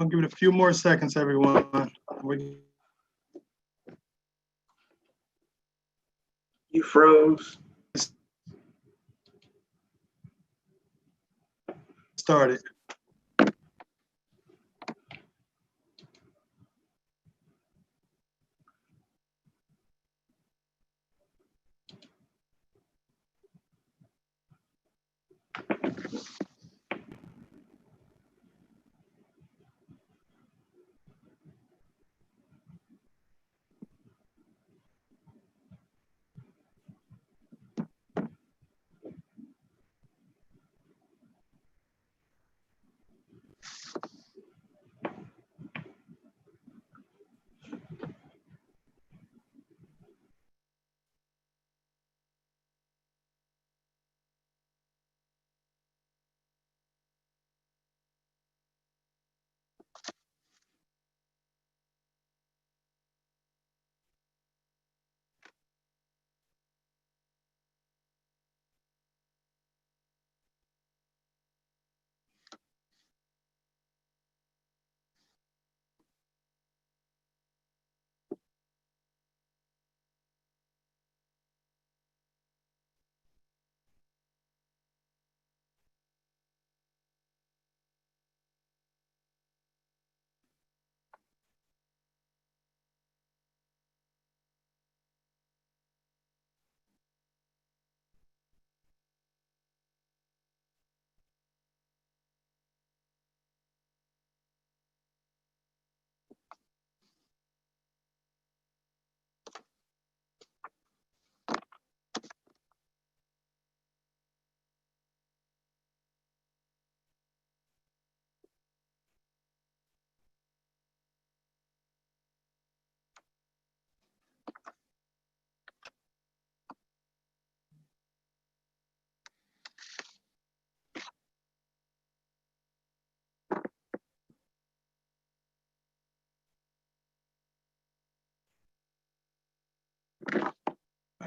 I'll give it a few more seconds, everyone. You froze. Started.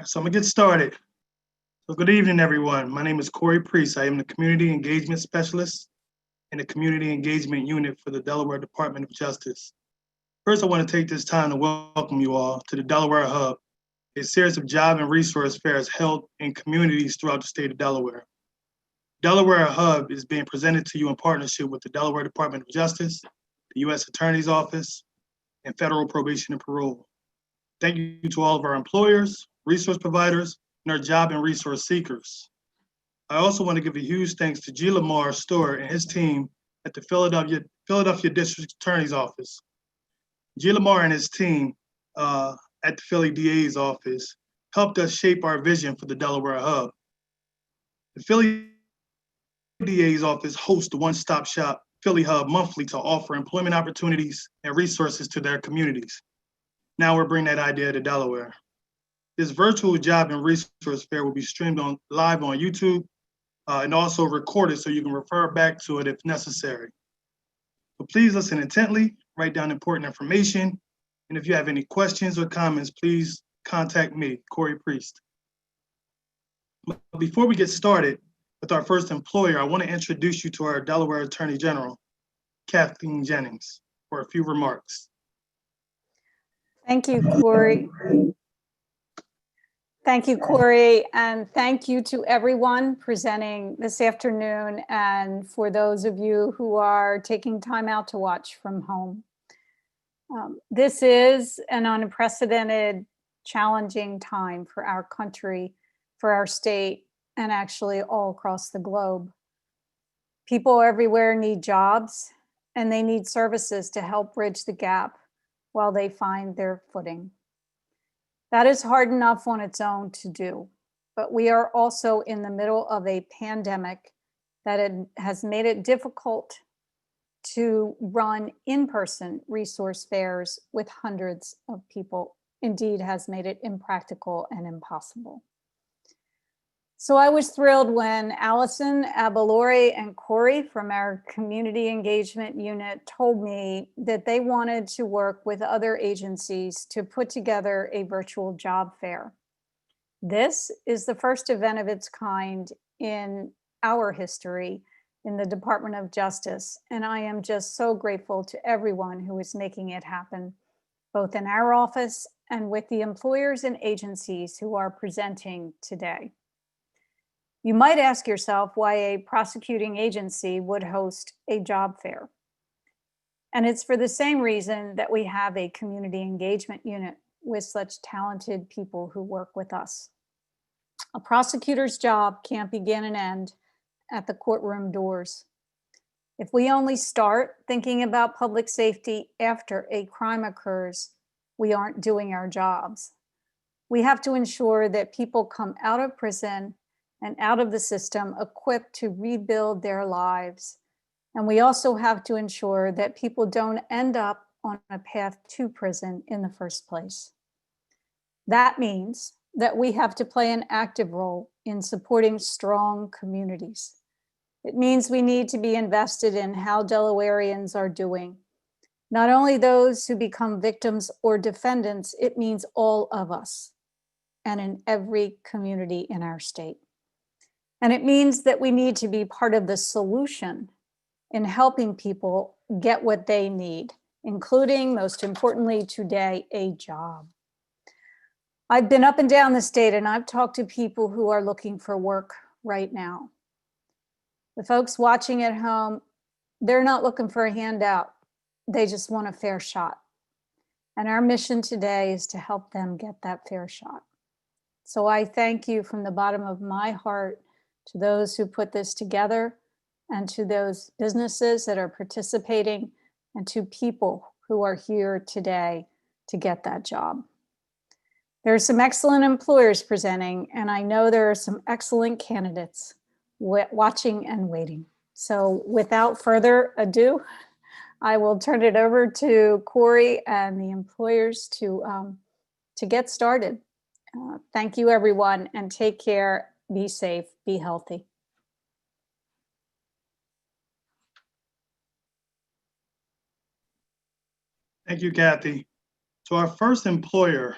So I'm gonna get started. So good evening, everyone. My name is Corey Priest. I am the Community Engagement Specialist in the Community Engagement Unit for the Delaware Department of Justice. First, I want to take this time to welcome you all to the Delaware Hub, a series of job and resource fairs held in communities throughout the state of Delaware. Delaware Hub is being presented to you in partnership with the Delaware Department of Justice, the U.S. Attorney's Office, and Federal Probation and Parole. Thank you to all of our employers, resource providers, and our job and resource seekers. I also want to give a huge thanks to G. Lamar Storer and his team at the Philadelphia District Attorney's Office. G. Lamar and his team at the Philly DA's office helped us shape our vision for the Delaware Hub. The Philly DA's office hosts the one-stop shop Philly Hub monthly to offer employment opportunities and resources to their communities. Now we're bringing that idea to Delaware. This virtual job and resource fair will be streamed live on YouTube and also recorded so you can refer back to it if necessary. So please listen intently, write down important information, and if you have any questions or comments, please contact me, Corey Priest. Before we get started with our first employer, I want to introduce you to our Delaware Attorney General, Kathleen Jennings, for a few remarks. Thank you, Corey. Thank you, Corey, and thank you to everyone presenting this afternoon and for those of you who are taking time out to watch from home. This is an unprecedented, challenging time for our country, for our state, and actually all across the globe. People everywhere need jobs, and they need services to help bridge the gap while they find their footing. That is hard enough on its own to do, but we are also in the middle of a pandemic that has made it difficult to run in-person resource fairs with hundreds of people. Indeed, has made it impractical and impossible. So I was thrilled when Allison, Abalori, and Corey from our Community Engagement Unit told me that they wanted to work with other agencies to put together a virtual job fair. This is the first event of its kind in our history in the Department of Justice. And I am just so grateful to everyone who is making it happen, both in our office and with the employers and agencies who are presenting today. You might ask yourself why a prosecuting agency would host a job fair. And it's for the same reason that we have a community engagement unit with such talented people who work with us. A prosecutor's job can't begin and end at the courtroom doors. If we only start thinking about public safety after a crime occurs, we aren't doing our jobs. We have to ensure that people come out of prison and out of the system equipped to rebuild their lives. And we also have to ensure that people don't end up on a path to prison in the first place. That means that we have to play an active role in supporting strong communities. It means we need to be invested in how Delawareans are doing. Not only those who become victims or defendants, it means all of us and in every community in our state. And it means that we need to be part of the solution in helping people get what they need, including, most importantly today, a job. I've been up and down the state and I've talked to people who are looking for work right now. The folks watching at home, they're not looking for a handout. They just want a fair shot. And our mission today is to help them get that fair shot. So I thank you from the bottom of my heart to those who put this together and to those businesses that are participating and to people who are here today to get that job. There are some excellent employers presenting, and I know there are some excellent candidates watching and waiting. So without further ado, I will turn it over to Corey and the employers to get started. Thank you, everyone, and take care. Be safe, be healthy. Thank you, Kathy. So our first employer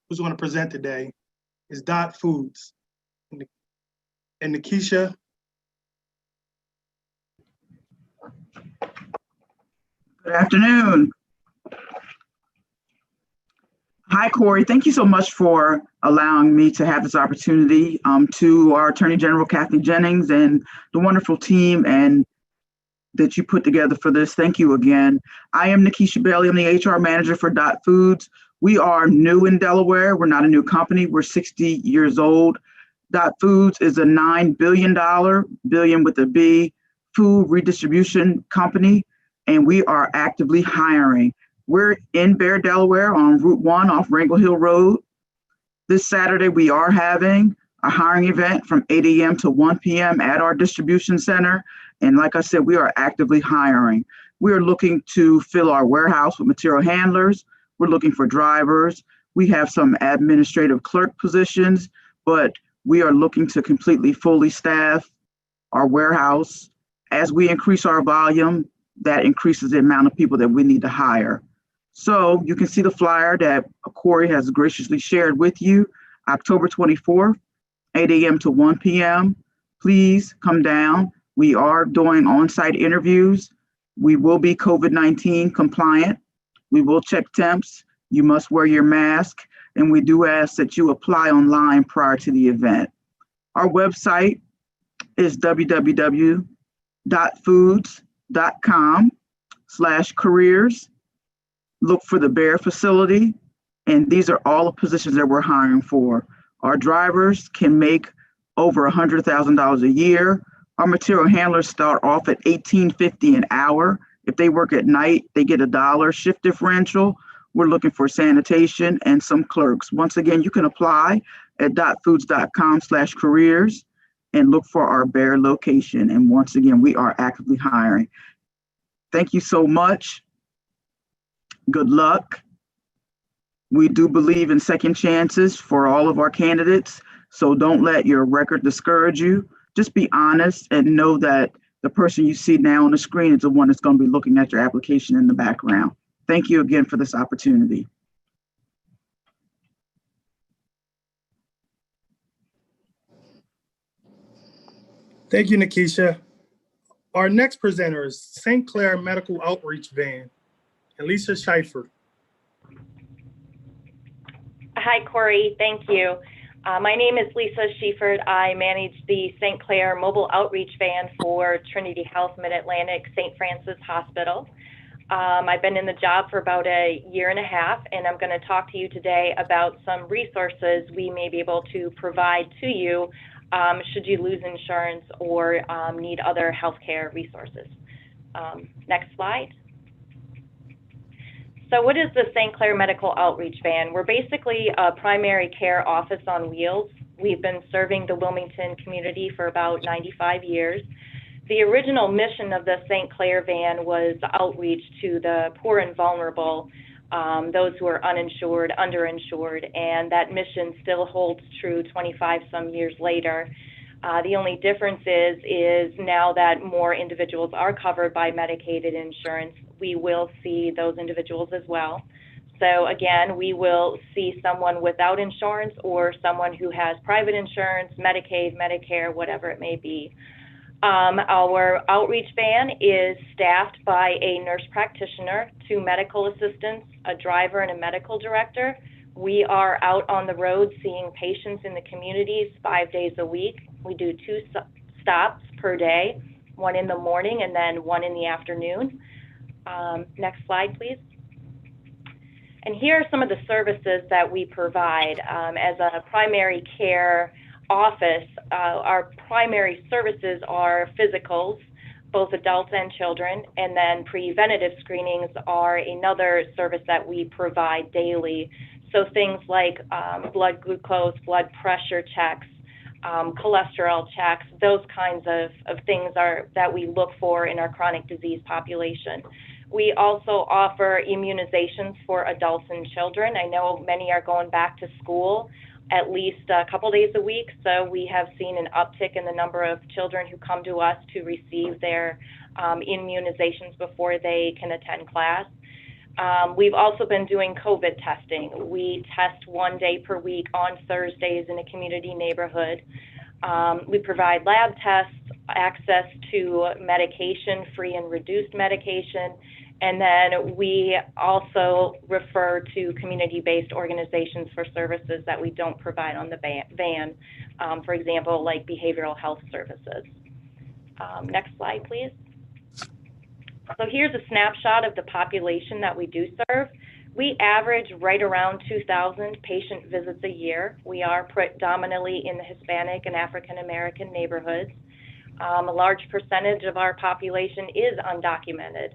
who's going to present today is Dot Foods. And Nikisha. Good afternoon. Hi, Corey. Thank you so much for allowing me to have this opportunity. To our Attorney General, Kathy Jennings, and the wonderful team and that you put together for this. Thank you again. I am Nikisha Bailey. I'm the HR manager for Dot Foods. We are new in Delaware. We're not a new company. We're 60 years old. Dot Foods is a $9 billion with a B, food redistribution company, and we are actively hiring. We're in Bear, Delaware on Route 1 off Wrangle Hill Road. This Saturday, we are having a hiring event from 8 a.m. to 1 p.m. at our distribution center. And like I said, we are actively hiring. We are looking to fill our warehouse with material handlers. We're looking for drivers. We have some administrative clerk positions, but we are looking to completely fully staff our warehouse. As we increase our volume, that increases the amount of people that we need to hire. So you can see the flyer that Corey has graciously shared with you, October 24th, 8 a.m. to 1 p.m. Please come down. We are doing on-site interviews. We will be COVID-19 compliant. We will check temps. You must wear your mask. And we do ask that you apply online prior to the event. Our website is www.foods.com/careers. Look for the Bear facility. And these are all the positions that we're hiring for. Our drivers can make over $100,000 a year. Our material handlers start off at $18.50 an hour. If they work at night, they get $1 shift differential. We're looking for sanitation and some clerks. Once again, you can apply at .foods.com/careers and look for our Bear location. And once again, we are actively hiring. Thank you so much. Good luck. We do believe in second chances for all of our candidates. So don't let your record discourage you. Just be honest and know that the person you see now on the screen is the one that's going to be looking at your application in the background. Thank you again for this opportunity. Thank you, Nikisha. Our next presenter is St. Clair Medical Outreach Van, and Lisa Schiffer. Hi, Corey. Thank you. My name is Lisa Schiefert. I manage the St. Clair Mobile Outreach Van for Trinity Health Mid-Atlantic St. Francis Hospital. I've been in the job for about a year and a half, and I'm going to talk to you today about some resources we may be able to provide to you should you lose insurance or need other healthcare resources. Next slide. So what is the St. Clair Medical Outreach Van? We're basically a primary care office on wheels. We've been serving the Wilmington community for about 95 years. The original mission of the St. Clair Van was outreach to the poor and vulnerable, those who are uninsured, underinsured, and that mission still holds true 25 some years later. The only difference is now that more individuals are covered by Medicaid insurance, we will see those individuals as well. So again, we will see someone without insurance or someone who has private insurance, Medicaid, Medicare, whatever it may be. Our outreach van is staffed by a nurse practitioner, 2 medical assistants, a driver, and a medical director. We are out on the road seeing patients in the communities 5 days a week. We do 2 stops per day, 1 in the morning and then 1 in the afternoon. Next slide, please. And here are some of the services that we provide. As a primary care office, our primary services are physicals, both adults and children, and then preventative screenings are another service that we provide daily. So things like blood glucose, blood pressure checks, cholesterol checks, those kinds of things that we look for in our chronic disease population. We also offer immunizations for adults and children. I know many are going back to school at least a couple days a week, so we have seen an uptick in the number of children who come to us to receive their immunizations before they can attend class. We've also been doing COVID testing. We test 1 day per week on Thursdays in a community neighborhood. We provide lab tests, access to medication, free and reduced medication, and then we also refer to community-based organizations for services that we don't provide on the van, for example, like behavioral health services. Next slide, please. So here's a snapshot of the population that we do serve. We average right around 2,000 patient visits a year. We are predominantly in the Hispanic and African American neighborhoods. A large percentage of our population is undocumented,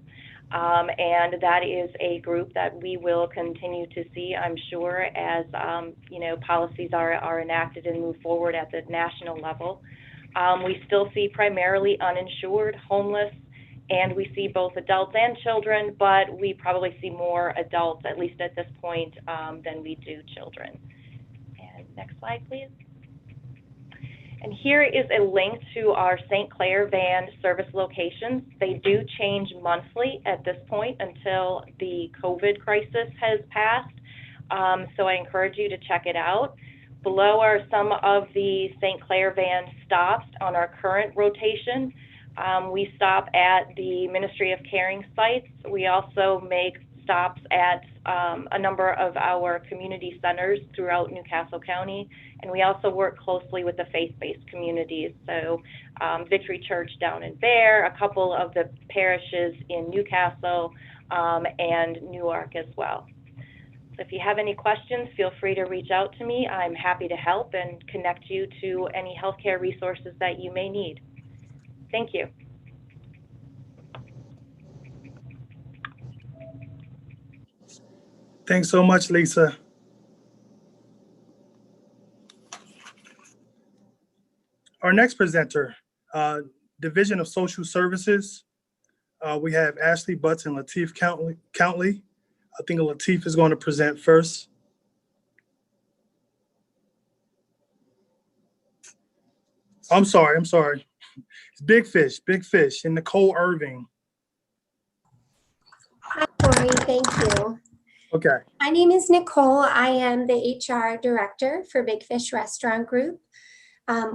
and that is a group that we will continue to see, I'm sure, as policies are enacted and move forward at the national level. We still see primarily uninsured, homeless, and we see both adults and children, but we probably see more adults, at least at this point, than we do children. And next slide, please. And here is a link to our St. Clair van service locations. They do change monthly at this point until the COVID crisis has passed. So I encourage you to check it out. Below are some of the St. Clair van stops on our current rotation. We stop at the Ministry of Caring sites. We also make stops at a number of our community centers throughout Newcastle County, and we also work closely with the faith-based communities. So Victory Church down in Bear, a couple of the parishes in Newcastle, and Newark as well. So if you have any questions, feel free to reach out to me. I'm happy to help and connect you to any healthcare resources that you may need. Thank you. Thanks so much, Lisa. Our next presenter, Division of Social Services. We have Ashley Butts and Lateef Countley. I think Lateef is going to present first. I'm sorry. It's Big Fish, and Nicole Irving. Hi, Corey. Thank you. Okay. My name is Nicole. I am the HR director for Big Fish Restaurant Group.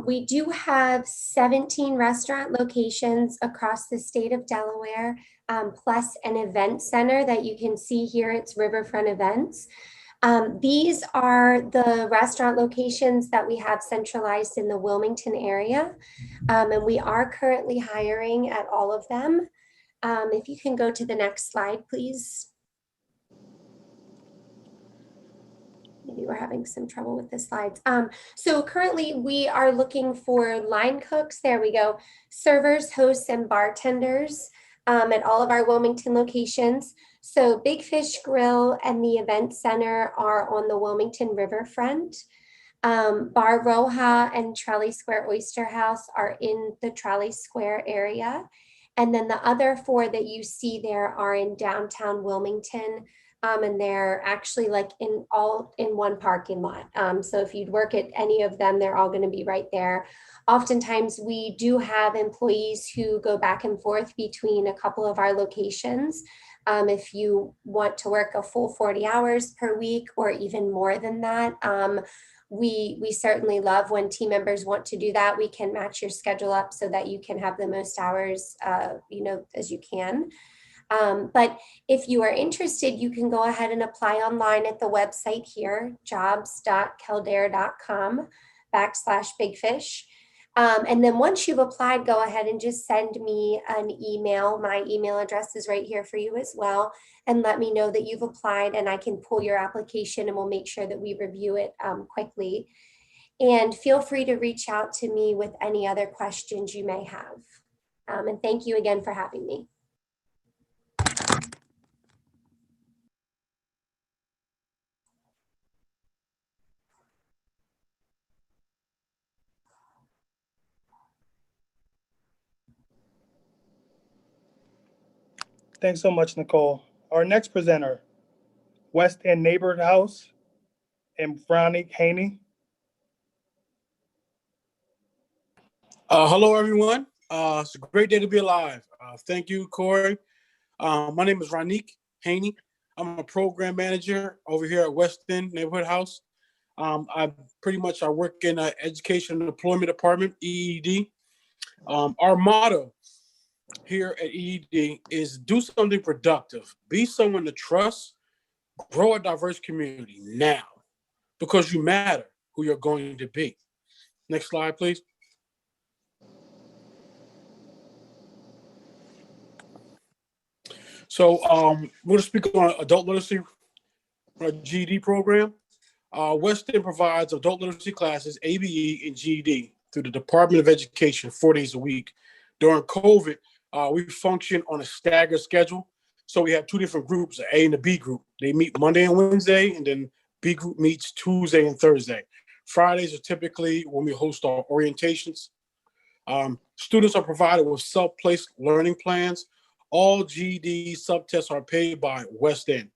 We do have 17 restaurant locations across the state of Delaware, plus an event center that you can see here. It's Riverfront Events. These are the restaurant locations that we have centralized in the Wilmington area, and we are currently hiring at all of them. If you can go to the next slide, please. Maybe we're having some trouble with the slides. So currently we are looking for line cooks. There we go. Servers, hosts, and bartenders at all of our Wilmington locations. So Big Fish Grill and the Event Center are on the Wilmington Riverfront. Bar Roja and Trolley Square Oyster House are in the Trolley Square area. And then the other 4 that you see there are in downtown Wilmington. And they're actually like in one parking lot. So if you'd work at any of them, they're all going to be right there. Oftentimes we do have employees who go back and forth between a couple of our locations. If you want to work a full 40 hours per week or even more than that, we certainly love when team members want to do that. We can match your schedule up so that you can have the most hours, as you can. But if you are interested, you can go ahead and apply online at the website here, jobs.kildare.com/bigfish. And then once you've applied, go ahead and just send me an email. My email address is right here for you as well. And let me know that you've applied, and I can pull your application and we'll make sure that we review it quickly. And feel free to reach out to me with any other questions you may have. And thank you again for having me. Thanks so much, Nicole. Our next presenter, West End Neighborhood House and Brownie Haney. Hello, everyone. It's a great day to be alive. Thank you, Corey. My name is Ronique Haney. I'm a program manager over here at West End Neighborhood House. I work in Education and Employment Department, EED. Our motto here at EED is do something productive, be someone to trust, grow a diverse community now, because you matter who you're going to be. Next slide, please. So we're going to speak on adult literacy GED program. West End provides adult literacy classes, ABE and GED, through the Department of Education 4 days a week. During COVID, we function on a staggered schedule. So we have 2 different groups, the A and the B group. They meet Monday and Wednesday, and then B group meets Tuesday and Thursday. Fridays are typically when we host our orientations. Students are provided with self-paced learning plans. All GED subtests are paid by West End.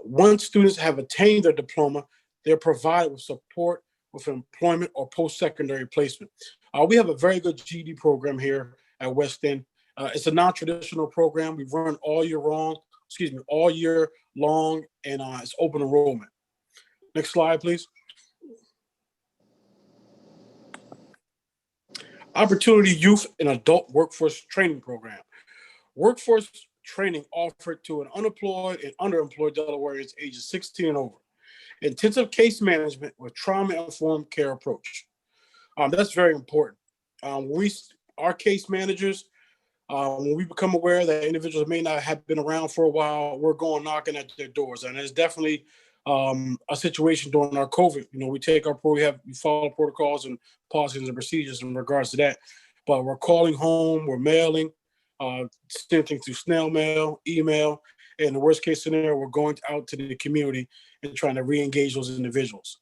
Once students have attained their diploma, they're provided with support with employment or post-secondary placement. We have a very good GED program here at West End. It's a non-traditional program. We run all year long, and it's open enrollment. Next slide, please. Opportunity Youth and Adult Workforce Training Program. Workforce training offered to an unemployed and underemployed Delawareans ages 16 and over. Intensive case management with trauma-informed care approach. That's very important. Our case managers, when we become aware that individuals may not have been around for a while, we're going knocking at their doors. And it's definitely a situation during our COVID. We follow protocols and policies and procedures in regards to that. But we're calling home, we're mailing, sending through snail mail, email, and the worst case scenario, we're going out to the community and trying to re-engage those individuals.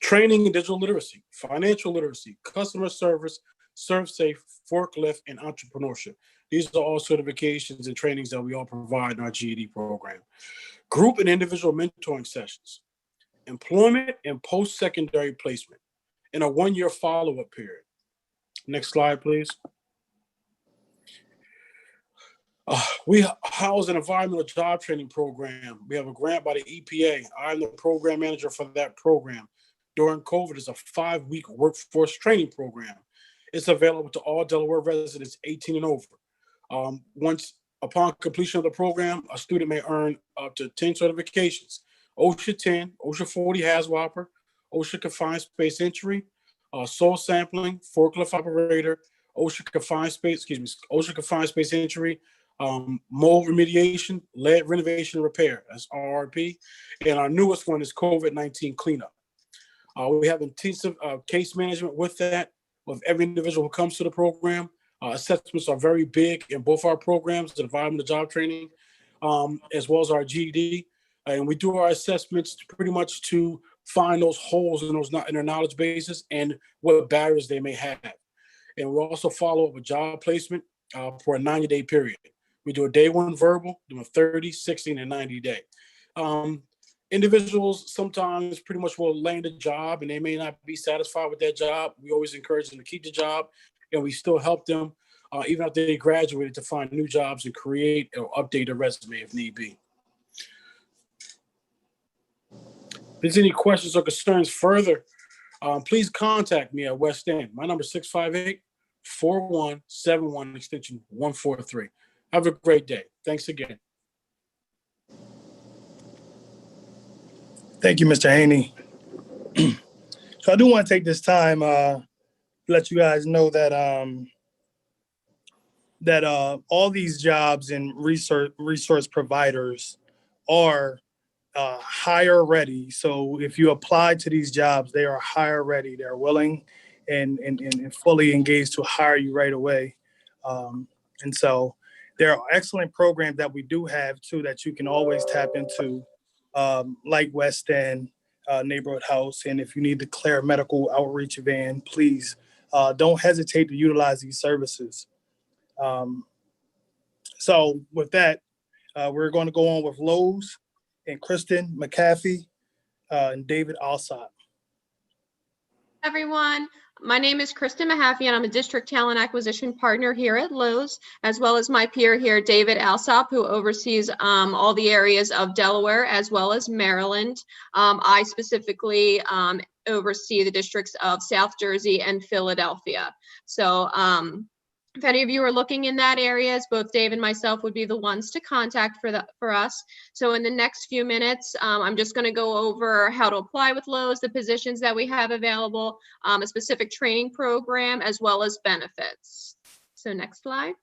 Training in digital literacy, financial literacy, customer service, ServSafe, forklift, and entrepreneurship. These are all certifications and trainings that we all provide in our GED program. Group and individual mentoring sessions, employment and post-secondary placement, and a 1-year follow-up period. Next slide, please. We house an environmental job training program. We have a grant by the EPA. I'm the program manager for that program. during COVID is a 5-week workforce training program. It's available to all Delaware residents 18 and over. Upon completion of the program, a student may earn up to 10 certifications: OSHA 10, OSHA 40 HAZWOPER, OSHA confined space entry, soil sampling, forklift operator, OSHA confined space entry, mold remediation, lead renovation and repair, that's RRP. And our newest one is COVID-19 cleanup. We have intensive case management with that, with every individual who comes to the program. Assessments are very big in both our programs, the environmental job training, as well as our GED. And we do our assessments pretty much to find those holes in their knowledge bases and what barriers they may have. And we also follow up with job placement for a 90-day period. We do a day one verbal, do a 30, 60, and 90-day. Individuals sometimes pretty much will land a job and they may not be satisfied with that job. We always encourage them to keep the job, and we still help them even after they graduated to find new jobs and create or update a resume if need be. If there's any questions or concerns further, please contact me at West End. My number is 658-4171, extension 143. Have a great day. Thanks again. Thank you, Mr. Haney. So I do want to take this time to let you guys know that all these jobs and resource providers are hire ready. So if you apply to these jobs, they are hire ready. They're willing and fully engaged to hire you right away. And so there are excellent programs that we do have too that you can always tap into, like West End Neighborhood House. And if you need the Claire Medical Outreach Van, please don't hesitate to utilize these services. So with that, we're going to go on with Lowe's and Kristen McAfee and David Alsop. Everyone, my name is Kristen Mahaffey, and I'm a District Talent Acquisition Partner here at Lowe's, as well as my peer here, David Alsop, who oversees all the areas of Delaware as well as Maryland. I specifically oversee the districts of South Jersey and Philadelphia. So if any of you are looking in that areas, both Dave and myself would be the ones to contact for us. So in the next few minutes, I'm just going to go over how to apply with Lowe's, the positions that we have available, a specific training program, as well as benefits. So next slide.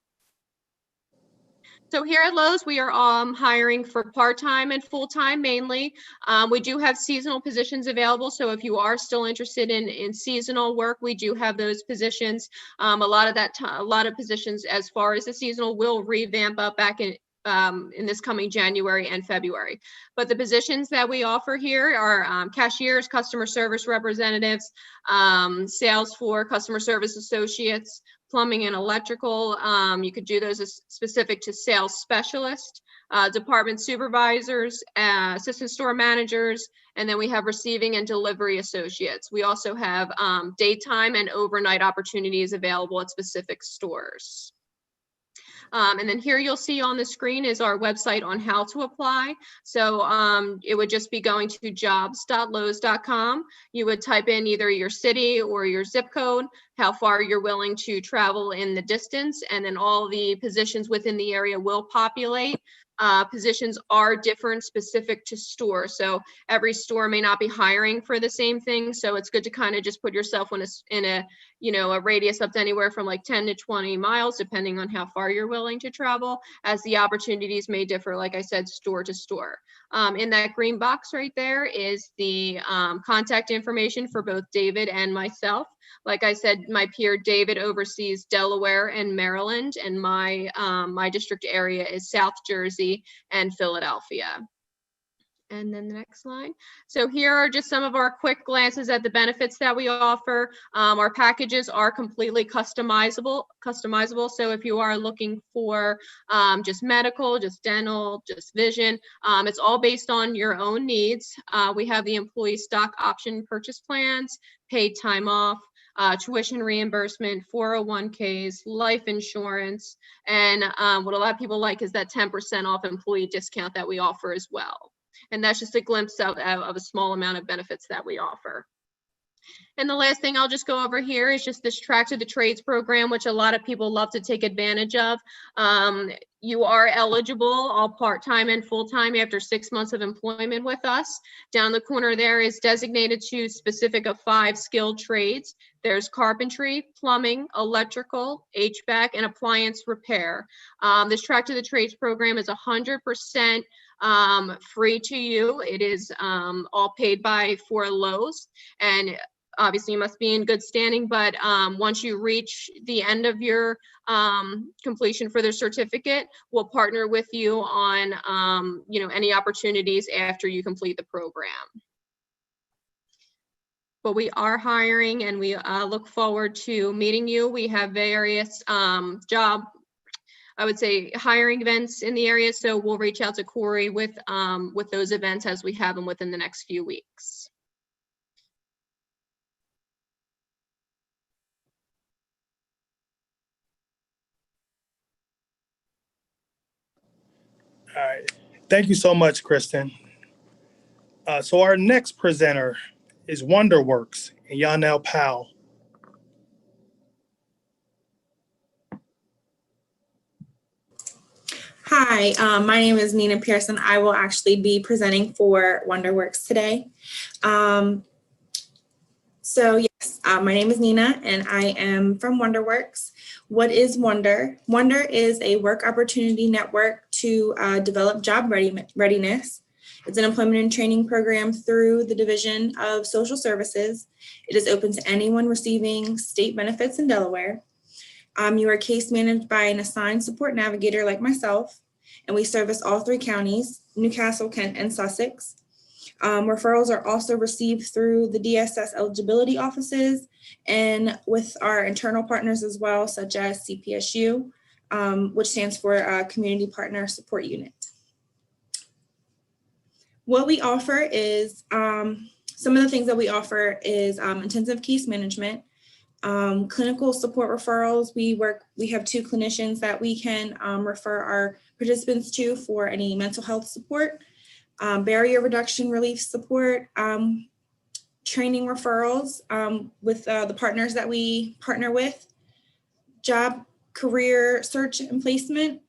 So here at Lowe's, we are hiring for part-time and full-time mainly. We do have seasonal positions available. So if you are still interested in seasonal work, we do have those positions. A lot of positions as far as the seasonal will revamp up back in this coming January and February. But the positions that we offer here are cashiers, customer service representatives, sales floor, customer service associates, plumbing and electrical. You could do those as specific to sales specialist, department supervisors, assistant store managers, and then we have receiving and delivery associates. We also have daytime and overnight opportunities available at specific stores. And then here you'll see on the screen is our website on how to apply. So it would just be going to jobs.lowes.com. You would type in either your city or your zip code, how far you're willing to travel in the distance, and then all the positions within the area will populate. Positions are different specific to store. So every store may not be hiring for the same thing. So it's good to kind of just put yourself in a radius up to anywhere from like 10 to 20 miles, depending on how far you're willing to travel, as the opportunities may differ, like I said, store to store. In that green box right there is the contact information for both David and myself. Like I said, my peer David oversees Delaware and Maryland, and my district area is South Jersey and Philadelphia. And then the next slide. So here are just some of our quick glances at the benefits that we offer. Our packages are completely customizable. So if you are looking for just medical, just dental, just vision, it's all based on your own needs. We have the employee stock option purchase plans, paid time off, tuition reimbursement, 401ks, life insurance, and what a lot of people like is that 10% off employee discount that we offer as well. And that's just a glimpse of a small amount of benefits that we offer. And the last thing I'll just go over here is just this Track to the Trades program, which a lot of people love to take advantage of. You are eligible all part-time and full-time after 6 months of employment with us. Down the corner there is designated to specific of 5 skilled trades. There's carpentry, plumbing, electrical, HVAC, and appliance repair. This Track to the Trades program is 100% free to you. It is all paid for Lowe's, and obviously you must be in good standing, but once you reach the end of your completion for the certificate, we'll partner with you on any opportunities after you complete the program. But we are hiring, and we look forward to meeting you. We have various hiring events in the area, so we'll reach out to Corey with those events as we have them within the next few weeks. All right. Thank you so much, Kristen. So our next presenter is WonderWorks and Yanel Powell. Hi, my name is Nina Pearson. I will actually be presenting for WonderWorks today. My name is Nina and I am from WonderWorks. What is Wonder? Wonder is a work opportunity network to develop job readiness. It's an employment and training program through the Division of Social Services. It is open to anyone receiving state benefits in Delaware. You are case managed by an assigned support navigator like myself, and we service all 3 counties, Newcastle, Kent, and Sussex. Referrals are also received through the DSS eligibility offices and with our internal partners as well, such as CPSU, which stands for Community Partner Support Unit. What we offer is, some of the things that we offer is intensive case management, clinical support referrals. We have 2 clinicians that we can refer our participants to for any mental health support, barrier reduction relief support, training referrals with the partners that we partner with, job career search and placement,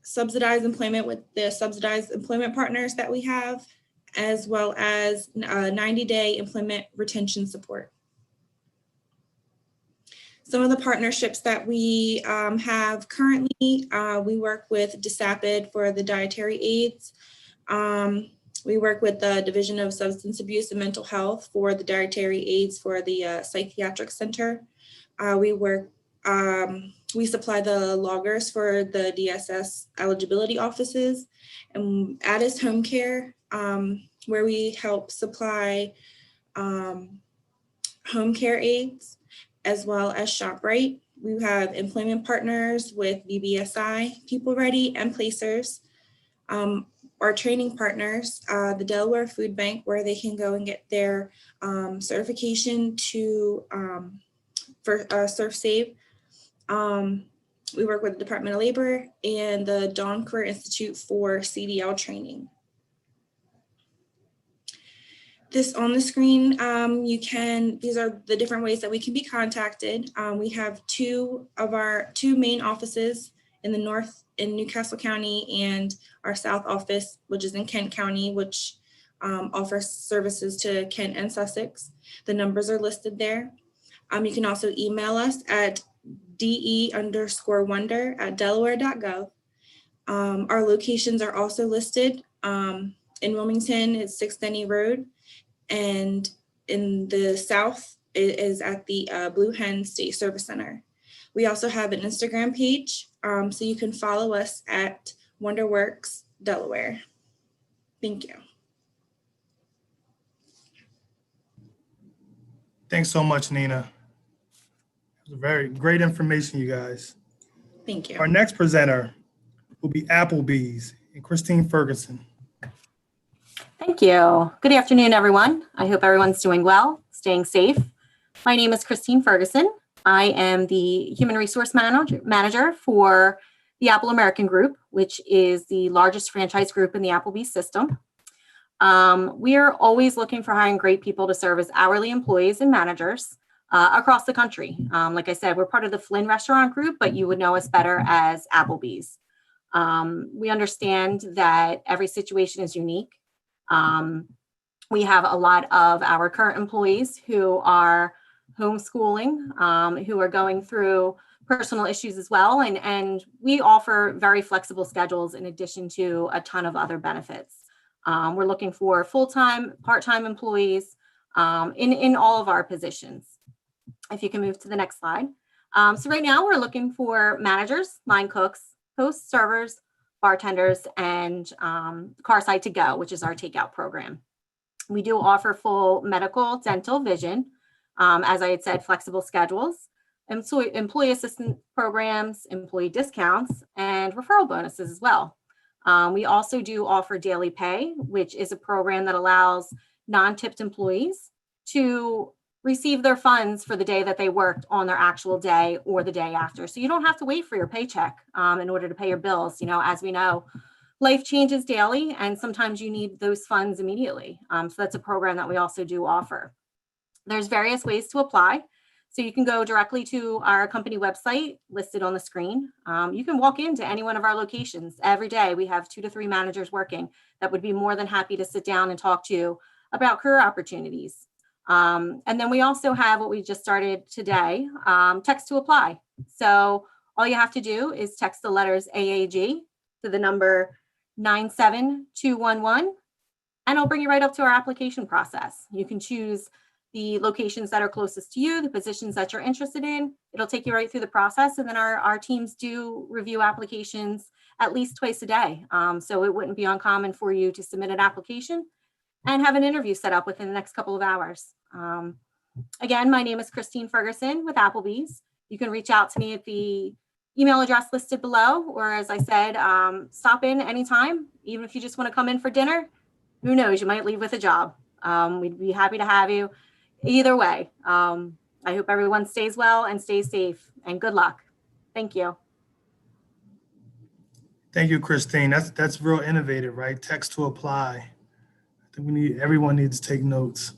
subsidized employment with the subsidized employment partners that we have, as well as 90-day employment retention support. Some of the partnerships that we have currently, we work with DSAPID for the dietary aids. We work with the Division of Substance Abuse and Mental Health for the dietary aids for the psychiatric center. We supply the loggers for the DSS eligibility offices, and Addis Home Care, where we help supply home care aids, as well as ShopRite. We have employment partners with BBSI, People Ready, and Placers. Our training partners, the Delaware Food Bank, where they can go and get their certification for SurfSave. We work with the Department of Labor and the Dawn Career Institute for CDL training. This on the screen, these are the different ways that we can be contacted. We have 2 main offices in the north in Newcastle County, and our south office, which is in Kent County, which offers services to Kent and Sussex. The numbers are listed there. You can also email us at de_wonder@delaware.gov. Our locations are also listed. In Wilmington, it's 6th Denny Road, and in the south, it is at the Blue Hen State Service Center. We also have an Instagram page, so you can follow us at WonderWorks Delaware. Thank you. Thanks so much, Nina. It was very great information, you guys. Thank you. Our next presenter will be Applebee's and Christine Ferguson. Thank you. Good afternoon, everyone. I hope everyone's doing well, staying safe. My name is Christine Ferguson. I am the Human Resource Manager for the Apple American Group, which is the largest franchise group in the Applebee system. We are always looking for hiring great people to serve as hourly employees and managers across the country. Like I said, we're part of the Flynn Restaurant Group, but you would know us better as Applebee's. We understand that every situation is unique. We have a lot of our current employees who are homeschooling, who are going through personal issues as well. And we offer very flexible schedules in addition to a ton of other benefits. We're looking for full-time, part-time employees in all of our positions. If you can move to the next slide. So right now we're looking for managers, line cooks, hosts, servers, bartenders, and Carside to Go, which is our takeout program. We do offer full medical, dental, vision. As I had said, flexible schedules, employee assistance programs, employee discounts, and referral bonuses as well. We also do offer daily pay, which is a program that allows non-tipped employees to receive their funds for the day that they worked on their actual day or the day after. So you don't have to wait for your paycheck in order to pay your bills. You know, as we know, life changes daily, and sometimes you need those funds immediately. So that's a program that we also do offer. There's various ways to apply. So you can go directly to our company website listed on the screen. You can walk into any one of our locations. Every day we have 2 to 3 managers working that would be more than happy to sit down and talk to you about career opportunities. And then we also have what we just started today, text to apply. So all you have to do is text the letters AAG to the number 97211, and it'll bring you right up to our application process. You can choose the locations that are closest to you, the positions that you're interested in. It'll take you right through the process. And then our teams do review applications at least twice a day. So it wouldn't be uncommon for you to submit an application and have an interview set up within the next couple of hours. Again, my name is Christine Ferguson with Applebee's. You can reach out to me at the email address listed below, or as I said, stop in anytime. Even if you just want to come in for dinner, who knows, you might leave with a job. We'd be happy to have you either way. I hope everyone stays well and stays safe, and good luck. Thank you. Thank you, Christine. That's real innovative, right? Text to apply. I think everyone needs to take notes.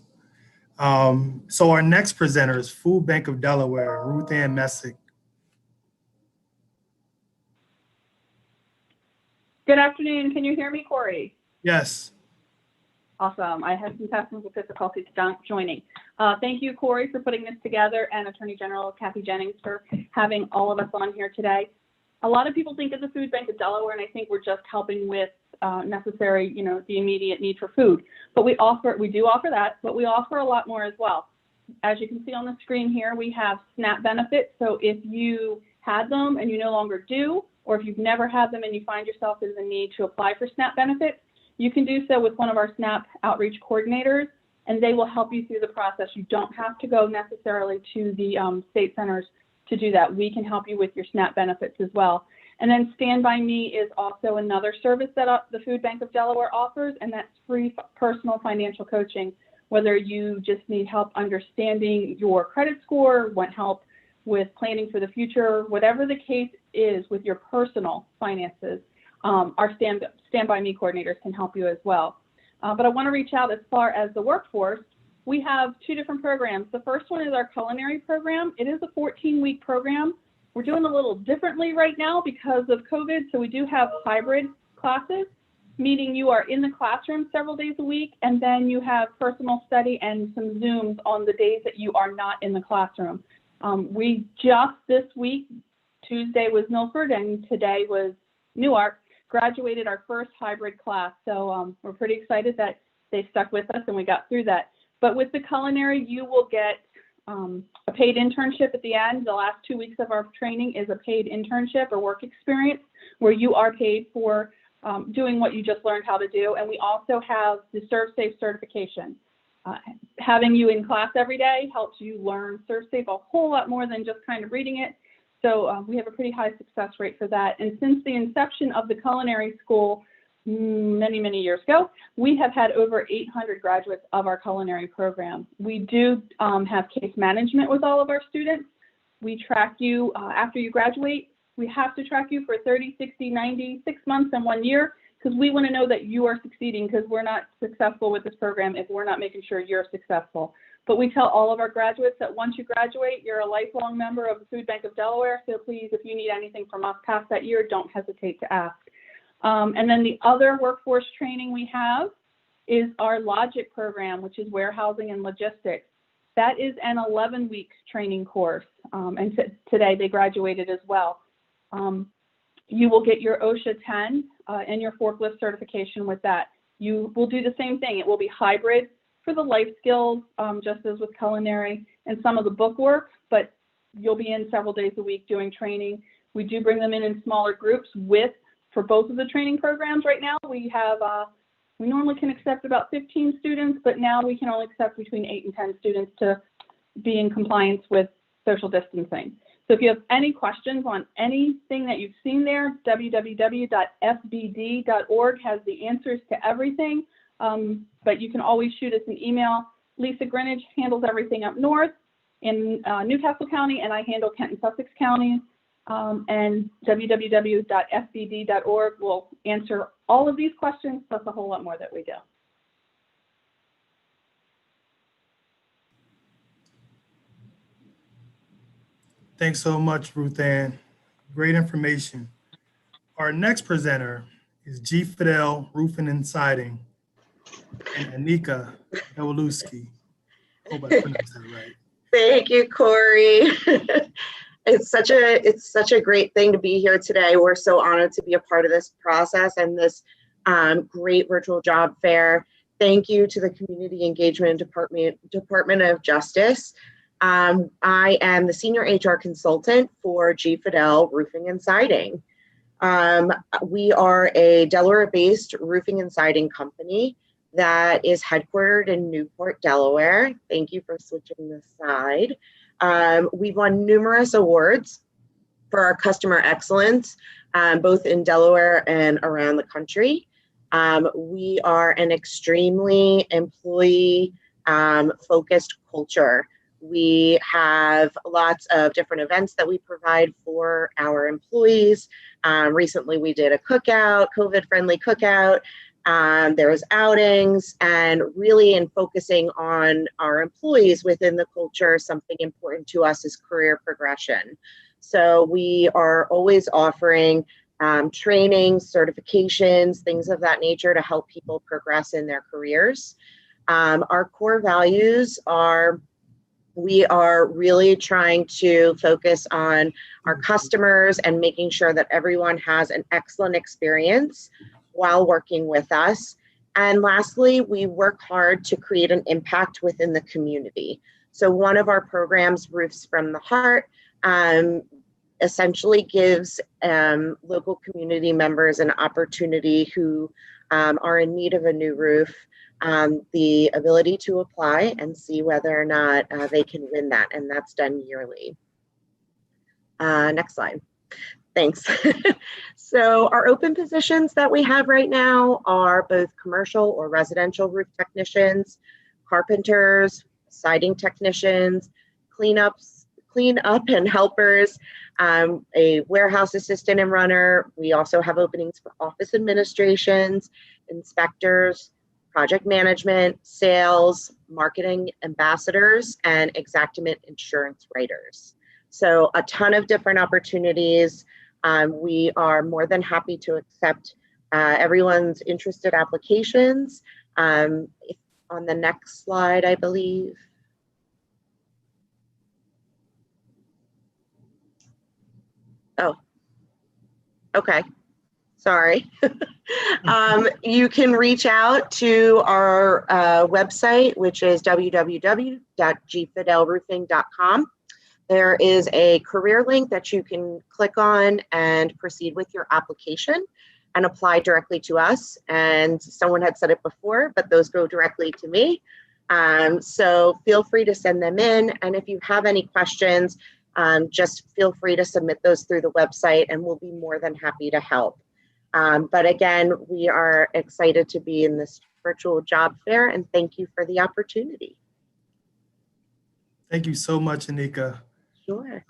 So our next presenter is Food Bank of Delaware, Ruth Ann Messick. Good afternoon. Can you hear me, Corey? Yes. Awesome. I had some technical difficulties joining. Thank you, Corey, for putting this together, and Attorney General Kathy Jennings for having all of us on here today. A lot of people think of the Food Bank of Delaware, and I think we're just helping with necessary, the immediate need for food. But we do offer that, but we offer a lot more as well. As you can see on the screen here, we have SNAP benefits. So if you had them and you no longer do, or if you've never had them and you find yourself in the need to apply for SNAP benefits, you can do so with one of our SNAP outreach coordinators, and they will help you through the process. You don't have to go necessarily to the state centers to do that. We can help you with your SNAP benefits as well. And then Stand By Me is also another service that the Food Bank of Delaware offers, and that's free personal financial coaching. Whether you just need help understanding your credit score, want help with planning for the future, whatever the case is with your personal finances, our Stand By Me coordinators can help you as well. But I want to reach out as far as the workforce. We have 2 different programs. The first one is our culinary program. It is a 14-week program. We're doing a little differently right now because of COVID, so we do have hybrid classes, meaning you are in the classroom several days a week, and then you have personal study and some Zooms on the days that you are not in the classroom. We just this week, Tuesday was Milford and today was Newark, graduated our first hybrid class. So we're pretty excited that they stuck with us and we got through that. But with the culinary, you will get a paid internship at the end. The last 2 weeks of our training is a paid internship or work experience where you are paid for doing what you just learned how to do. And we also have the ServSafe certification. Having you in class every day helps you learn ServSafe a whole lot more than just kind of reading it. So we have a pretty high success rate for that. And since the inception of the culinary school many, many years ago, we have had over 800 graduates of our culinary program. We do have case management with all of our students. We track you after you graduate. We have to track you for 30, 60, 90, 6 months, and 1 year because we want to know that you are succeeding, because we're not successful with this program if we're not making sure you're successful. But we tell all of our graduates that once you graduate, you're a lifelong member of the Food Bank of Delaware. So please, if you need anything from us past that year, don't hesitate to ask. And then the other workforce training we have is our Logic program, which is warehousing and logistics. That is an 11-week training course. And today they graduated as well. You will get your OSHA 10 and your forklift certification with that. You will do the same thing. It will be hybrid for the life skills, just as with culinary and some of the book work, but you'll be in several days a week doing training. We do bring them in smaller groups for both of the training programs. Right now we have, we normally can accept about 15 students, but now we can only accept between 8 and 10 students to be in compliance with social distancing. So if you have any questions on anything that you've seen there, www.fbd.org has the answers to everything. But you can always shoot us an email. Lisa Greenwich handles everything up north in Newcastle County, and I handle Kent and Sussex counties. And www.fbd.org will answer all of these questions, plus a whole lot more that we do. Thanks so much, Ruth Ann. Great information. Our next presenter is G. Fidel Roofing and Siding and Anika Dewalewski. Hope I pronounced that right. Thank you, Corey. It's such a great thing to be here today. We're so honored to be a part of this process and this great virtual job fair. Thank you to the Community Engagement Department of Justice. I am the Senior HR Consultant for G. Fidel Roofing and Siding. We are a Delaware-based roofing and siding company that is headquartered in Newport, Delaware. Thank you for switching the slide. We've won numerous awards for our customer excellence, both in Delaware and around the country. We are an extremely employee focused culture. We have lots of different events that we provide for our employees. Recently, we did a cookout, COVID-friendly cookout. There was outings, and really in focusing on our employees within the culture, something important to us is career progression. So we are always offering training, certifications, things of that nature to help people progress in their careers. Our core values are, we are really trying to focus on our customers and making sure that everyone has an excellent experience while working with us. And lastly, we work hard to create an impact within the community. So one of our programs, Roofs from the Heart, essentially gives local community members an opportunity who are in need of a new roof, the ability to apply and see whether or not they can win that, and that's done yearly. Next slide. Thanks. So our open positions that we have right now are both commercial or residential roof technicians, carpenters, siding technicians, clean up and helpers, a warehouse assistant and runner. We also have openings for office administrations, inspectors, project management, sales, marketing ambassadors, and Xactimate insurance writers. So a ton of different opportunities. We are more than happy to accept everyone's interested applications. On the next slide, I believe. Oh, okay. Sorry. You can reach out to our website, which is www.gfidelroofing.com. There is a career link that you can click on and proceed with your application and apply directly to us. And someone had said it before, but those go directly to me. So feel free to send them in. And if you have any questions, just feel free to submit those through the website and we'll be more than happy to help. But again, we are excited to be in this virtual job fair, and thank you for the opportunity. Thank you so much, Anika. Sure.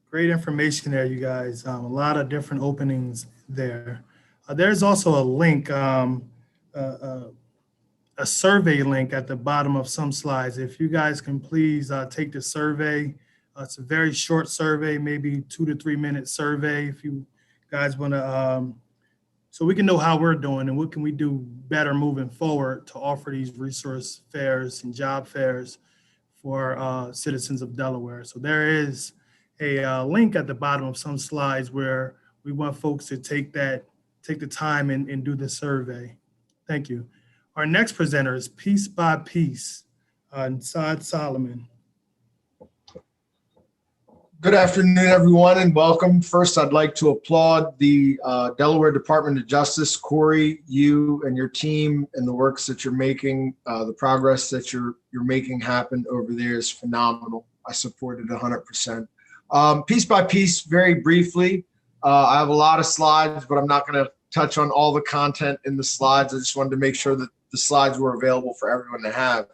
Great information there, you guys. A lot of different openings there. There's also a link, a survey link at the bottom of some slides. If you guys can please take the survey. It's a very short survey, maybe 2 to 3 minute survey. If you guys want to, so we can know how we're doing and what can we do better moving forward to offer these resource fairs and job fairs for citizens of Delaware. So there is a link at the bottom of some slides where we want folks to take the time and do the survey. Thank you. Our next presenter is Piece by Piece, Saad Solomon. Good afternoon, everyone, and welcome. First, I'd like to applaud the Delaware Department of Justice, Corey, you and your team, and the works that you're making. The progress that you're making happen over there is phenomenal. I support it 100%. Piece by piece, very briefly, I have a lot of slides, but I'm not going to touch on all the content in the slides. I just wanted to make sure that the slides were available for everyone to have.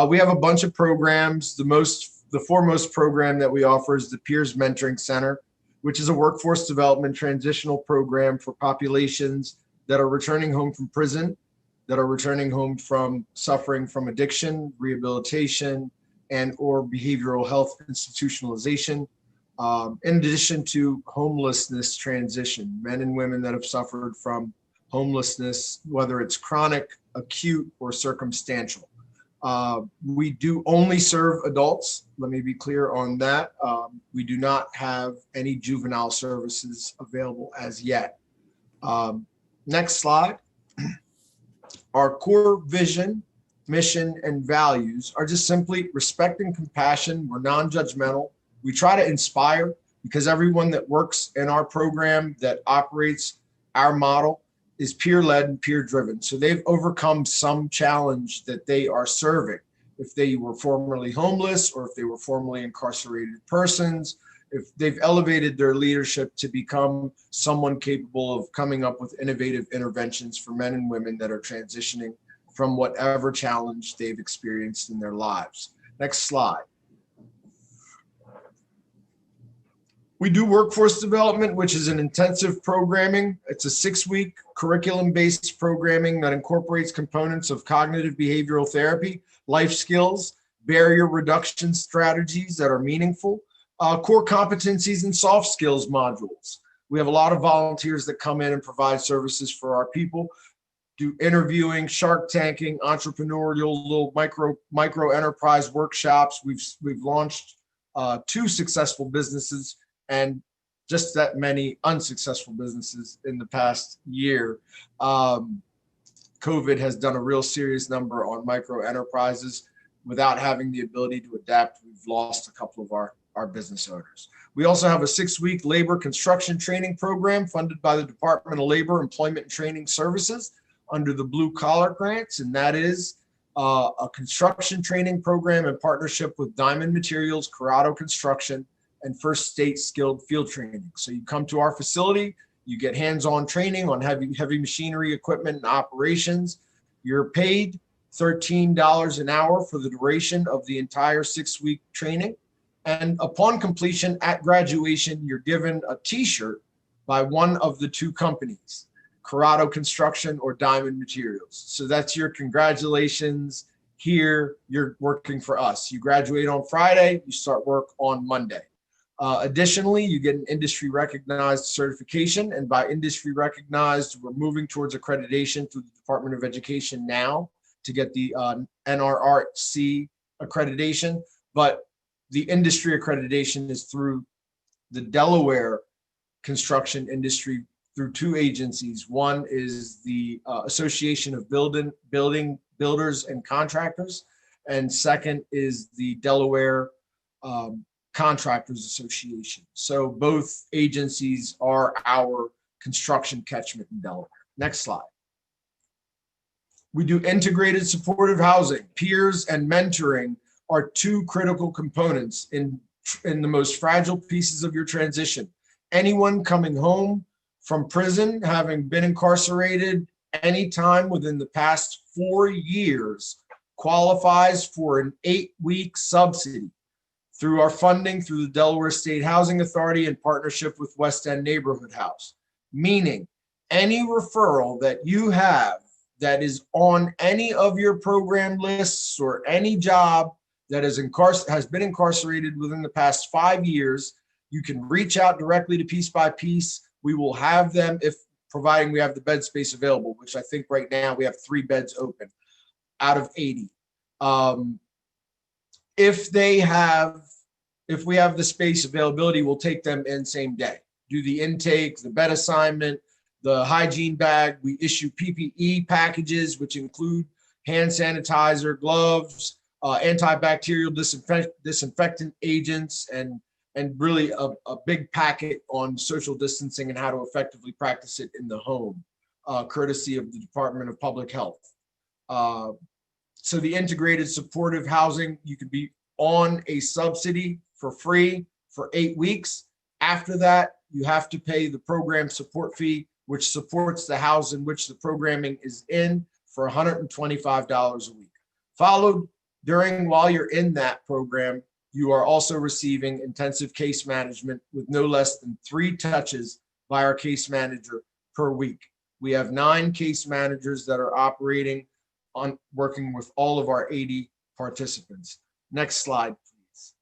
We have a bunch of programs. The foremost program that we offer is the Peers Mentoring Center, which is a workforce development transitional program for populations that are returning home from prison, that are returning home from suffering from addiction, rehabilitation, and or behavioral health institutionalization, in addition to homelessness transition, men and women that have suffered from homelessness, whether it's chronic, acute, or circumstantial. We do only serve adults. Let me be clear on that. We do not have any juvenile services available as yet. Next slide. Our core vision, mission, and values are just simply respect and compassion. We're non-judgmental. We try to inspire because everyone that works in our program that operates our model is peer-led and peer-driven. So they've overcome some challenge that they are serving. If they were formerly homeless or if they were formerly incarcerated persons, if they've elevated their leadership to become someone capable of coming up with innovative interventions for men and women that are transitioning from whatever challenge they've experienced in their lives. Next slide. We do workforce development, which is an intensive programming. It's a 6-week curriculum-based programming that incorporates components of cognitive behavioral therapy, life skills, barrier reduction strategies that are meaningful, core competencies and soft skills modules. We have a lot of volunteers that come in and provide services for our people, do interviewing, shark tanking, entrepreneurial, little micro enterprise workshops. We've launched 2 successful businesses and just that many unsuccessful businesses in the past year. COVID has done a real serious number on micro enterprises. Without having the ability to adapt, we've lost a couple of our business owners. We also have a 6-week labor construction training program funded by the Department of Labor, Employment and Training Services under the Blue Collar Grants, and that is a construction training program in partnership with Diamond Materials, Corrado Construction, and First State Skilled Field Training. So you come to our facility, you get hands-on training on heavy machinery, equipment, and operations. You're paid $13 an hour for the duration of the entire 6-week training. And upon completion, at graduation, you're given a t-shirt by one of the 2 companies, Corrado Construction or Diamond Materials. So that's your congratulations. Here, you're working for us. You graduate on Friday, you start work on Monday. Additionally, you get an industry recognized certification, and by industry recognized, we're moving towards accreditation through the Department of Education now to get the NRRC accreditation, but the industry accreditation is through the Delaware construction industry through 2 agencies. One is the Association of Building Builders and Contractors, and second is the Delaware Contractors Association. So both agencies are our construction catchment in Delaware. Next slide. We do integrated supportive housing. Peers and mentoring are 2 critical components in the most fragile pieces of your transition. Anyone coming home from prison, having been incarcerated any time within the past 4 years, qualifies for an 8-week subsidy through our funding through the Delaware State Housing Authority in partnership with West End Neighborhood House. Meaning, any referral that you have that is on any of your program lists or any job that has been incarcerated within the past 5 years, you can reach out directly to Piece by Piece. We will have them, if providing we have the bed space available, which I think right now we have 3 beds open out of 80. If we have the space availability, we'll take them in same day. Do the intake, the bed assignment, the hygiene bag. We issue PPE packages, which include hand sanitizer, gloves, antibacterial disinfectant agents, and really a big packet on social distancing and how to effectively practice it in the home, courtesy of the Department of Public Health. So the integrated supportive housing, you could be on a subsidy for free for 8 weeks. After that, you have to pay the program support fee, which supports the house in which the programming is in, for $125 a week. Followed while you're in that program, you are also receiving intensive case management with no less than 3 touches by our case manager per week. We have 9 case managers that are operating on working with all of our 80 participants. Next slide, please.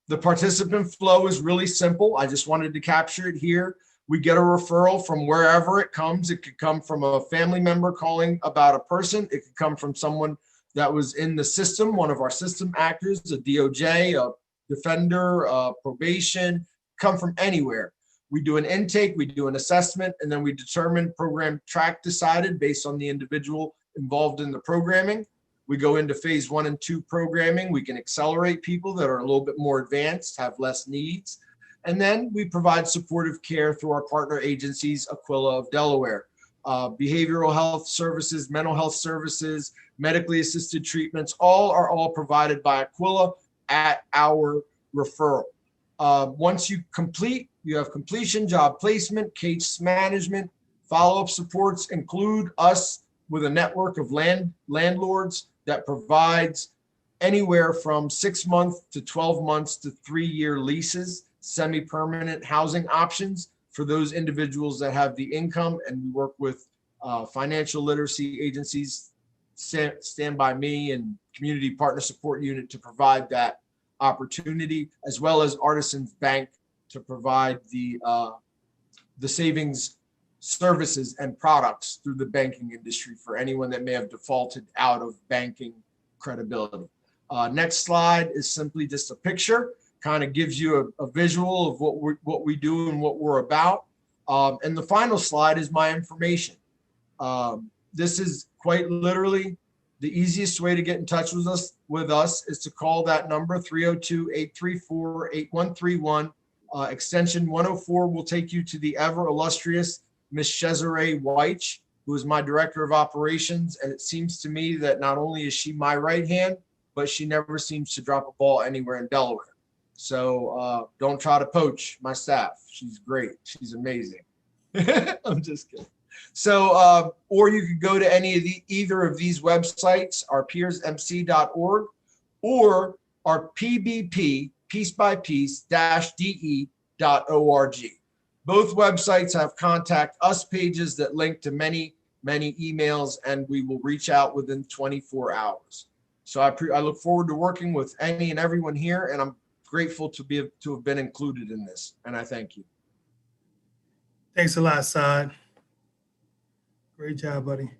The participant flow is really simple. I just wanted to capture it here. We get a referral from wherever it comes. It could come from a family member calling about a person. It could come from someone that was in the system, one of our system actors, a DOJ, a defender, probation, come from anywhere. We do an intake, we do an assessment, and then we determine program track decided based on the individual involved in the programming. We go into phase 1 and 2 programming. We can accelerate people that are a little bit more advanced, have less needs. And then we provide supportive care through our partner agencies, Aquila of Delaware. Behavioral health services, mental health services, medically assisted treatments, all provided by Aquila at our referral. Once you complete, you have completion, job placement, case management, follow-up supports include us with a network of landlords that provides anywhere from 6 months to 12 months to 3-year leases, semi-permanent housing options for those individuals that have the income. And we work with financial literacy agencies, Stand By Me and Community Partner Support Unit to provide that opportunity, as well as Artisans Bank to provide the savings services and products through the banking industry for anyone that may have defaulted out of banking credibility. Next slide is simply just a picture, kind of gives you a visual of what we do and what we're about. And the final slide is my information. This is quite literally the easiest way to get in touch with us is to call that number 302-834-8131. Extension 104 will take you to the ever illustrious Miss Cesare Weich, who is my director of operations. And it seems to me that not only is she my right hand, but she never seems to drop a ball anywhere in Delaware. So don't try to poach my staff. She's great. She's amazing. I'm just kidding. So, or you could go to either of these websites, our peersmc.org or our PBP, piecebypiece-de.org. Both websites have contact us pages that link to many, many emails, and we will reach out within 24 hours. So I look forward to working with any and everyone here, and I'm grateful to have been included in this, and I thank you. Thanks a lot, Saad. Great job, buddy.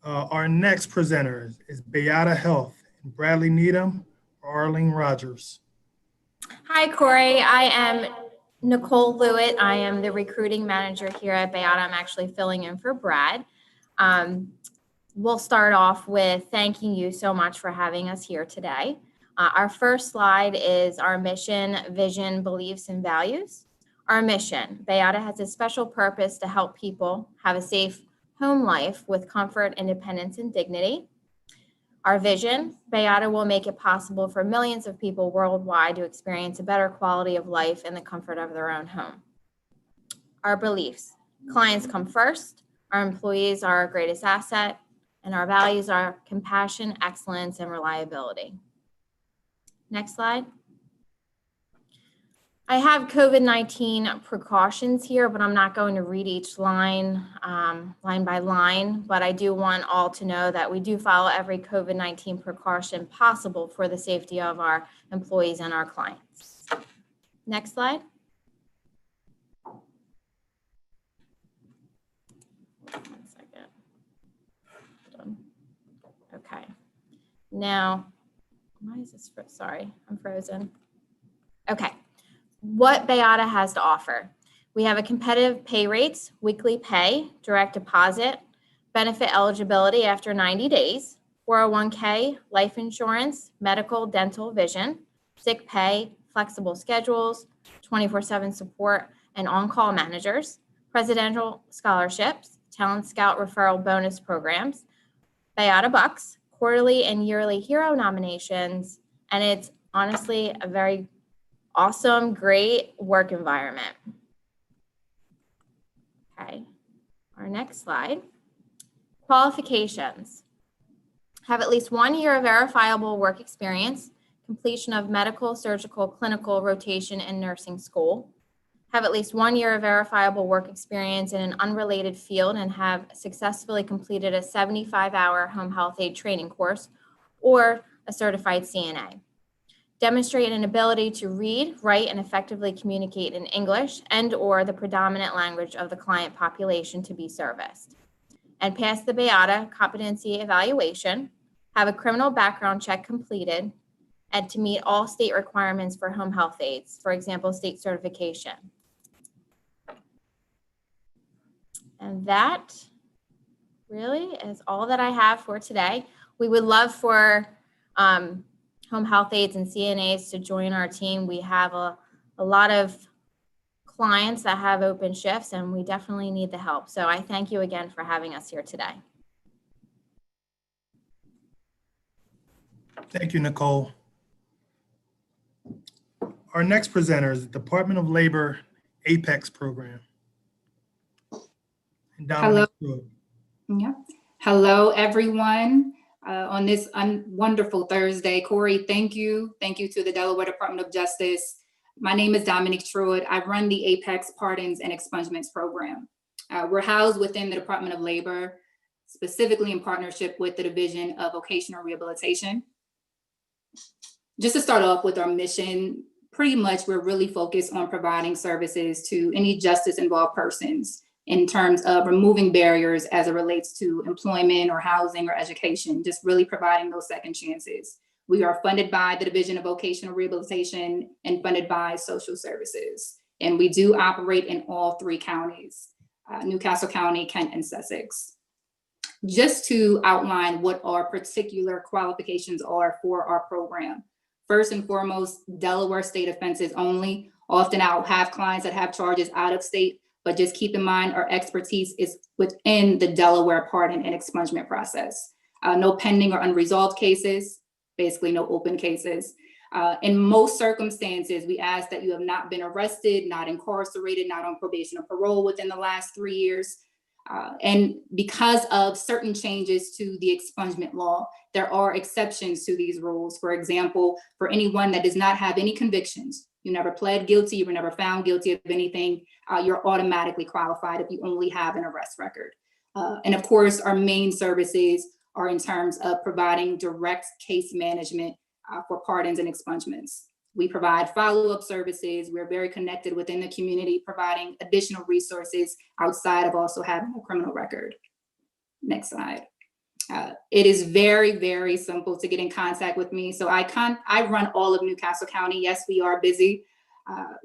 Our next presenter is Bayada Health, Bradley Needham or Arlene Rogers. Hi, Corey. I am Nicole Lewitt. I am the recruiting manager here at Bayada. I'm actually filling in for Brad. We'll start off with thanking you so much for having us here today. Our first slide is our mission, vision, beliefs, and values. Our mission, Bayada has a special purpose to help people have a safe home life with comfort, independence, and dignity. Our vision, Bayada will make it possible for millions of people worldwide to experience a better quality of life in the comfort of their own home. Our beliefs, clients come first, our employees are our greatest asset, and our values are compassion, excellence, and reliability. Next slide. I have COVID-19 precautions here, but I'm not going to read each line, line by line, but I do want all to know that we do follow every COVID-19 precaution possible for the safety of our employees and our clients. Next slide. One second. Okay. Now, why is this, sorry, I'm frozen. Okay. What Bayada has to offer. We have a competitive pay rates, weekly pay, direct deposit, benefit eligibility after 90 days, 401k, life insurance, medical, dental, vision, sick pay, flexible schedules, 24/7 support, and on-call managers, presidential scholarships, talent scout referral bonus programs, Bayada Bucks, quarterly and yearly hero nominations, and it's honestly a very awesome, great work environment. Okay, our next slide. Qualifications. Have at least 1 year of verifiable work experience, completion of medical, surgical, clinical, rotation, and nursing school. Have at least 1 year of verifiable work experience in an unrelated field and have successfully completed a 75-hour home health aide training course or a certified CNA. Demonstrate an ability to read, write, and effectively communicate in English and or the predominant language of the client population to be serviced. And pass the Bayada competency evaluation, have a criminal background check completed, and to meet all state requirements for home health aides, for example, state certification. And that really is all that I have for today. We would love for home health aides and CNAs to join our team. We have a lot of clients that have open shifts and we definitely need the help. So I thank you again for having us here today. Thank you, Nicole. Our next presenter is the Department of Labor Apex Program. Hello. Yeah. Hello, everyone. On this wonderful Thursday. Corey, thank you. Thank you to the Delaware Department of Justice. My name is Dominique Truitt. I run the Apex Pardons and Expungements Program. We're housed within the Department of Labor, specifically in partnership with the Division of Vocational Rehabilitation. Just to start off with our mission, pretty much we're really focused on providing services to any justice-involved persons in terms of removing barriers as it relates to employment or housing or education, just really providing those second chances. We are funded by the Division of Vocational Rehabilitation and funded by Social Services. And we do operate in all 3 counties, Newcastle County, Kent, and Sussex. Just to outline what our particular qualifications are for our program. First and foremost, Delaware state offenses only. Often I'll have clients that have charges out of state, but just keep in mind our expertise is within the Delaware pardon and expungement process. No pending or unresolved cases, basically no open cases. In most circumstances, we ask that you have not been arrested, not incarcerated, not on probation or parole within the last 3 years. And because of certain changes to the expungement law, there are exceptions to these rules. For example, for anyone that does not have any convictions, you never pled guilty, you were never found guilty of anything, you're automatically qualified if you only have an arrest record. And of course, our main services are in terms of providing direct case management for pardons and expungements. We provide follow-up services. We're very connected within the community, providing additional resources outside of also having a criminal record. Next slide. It is very, very simple to get in contact with me. So I run all of Newcastle County. Yes, we are busy.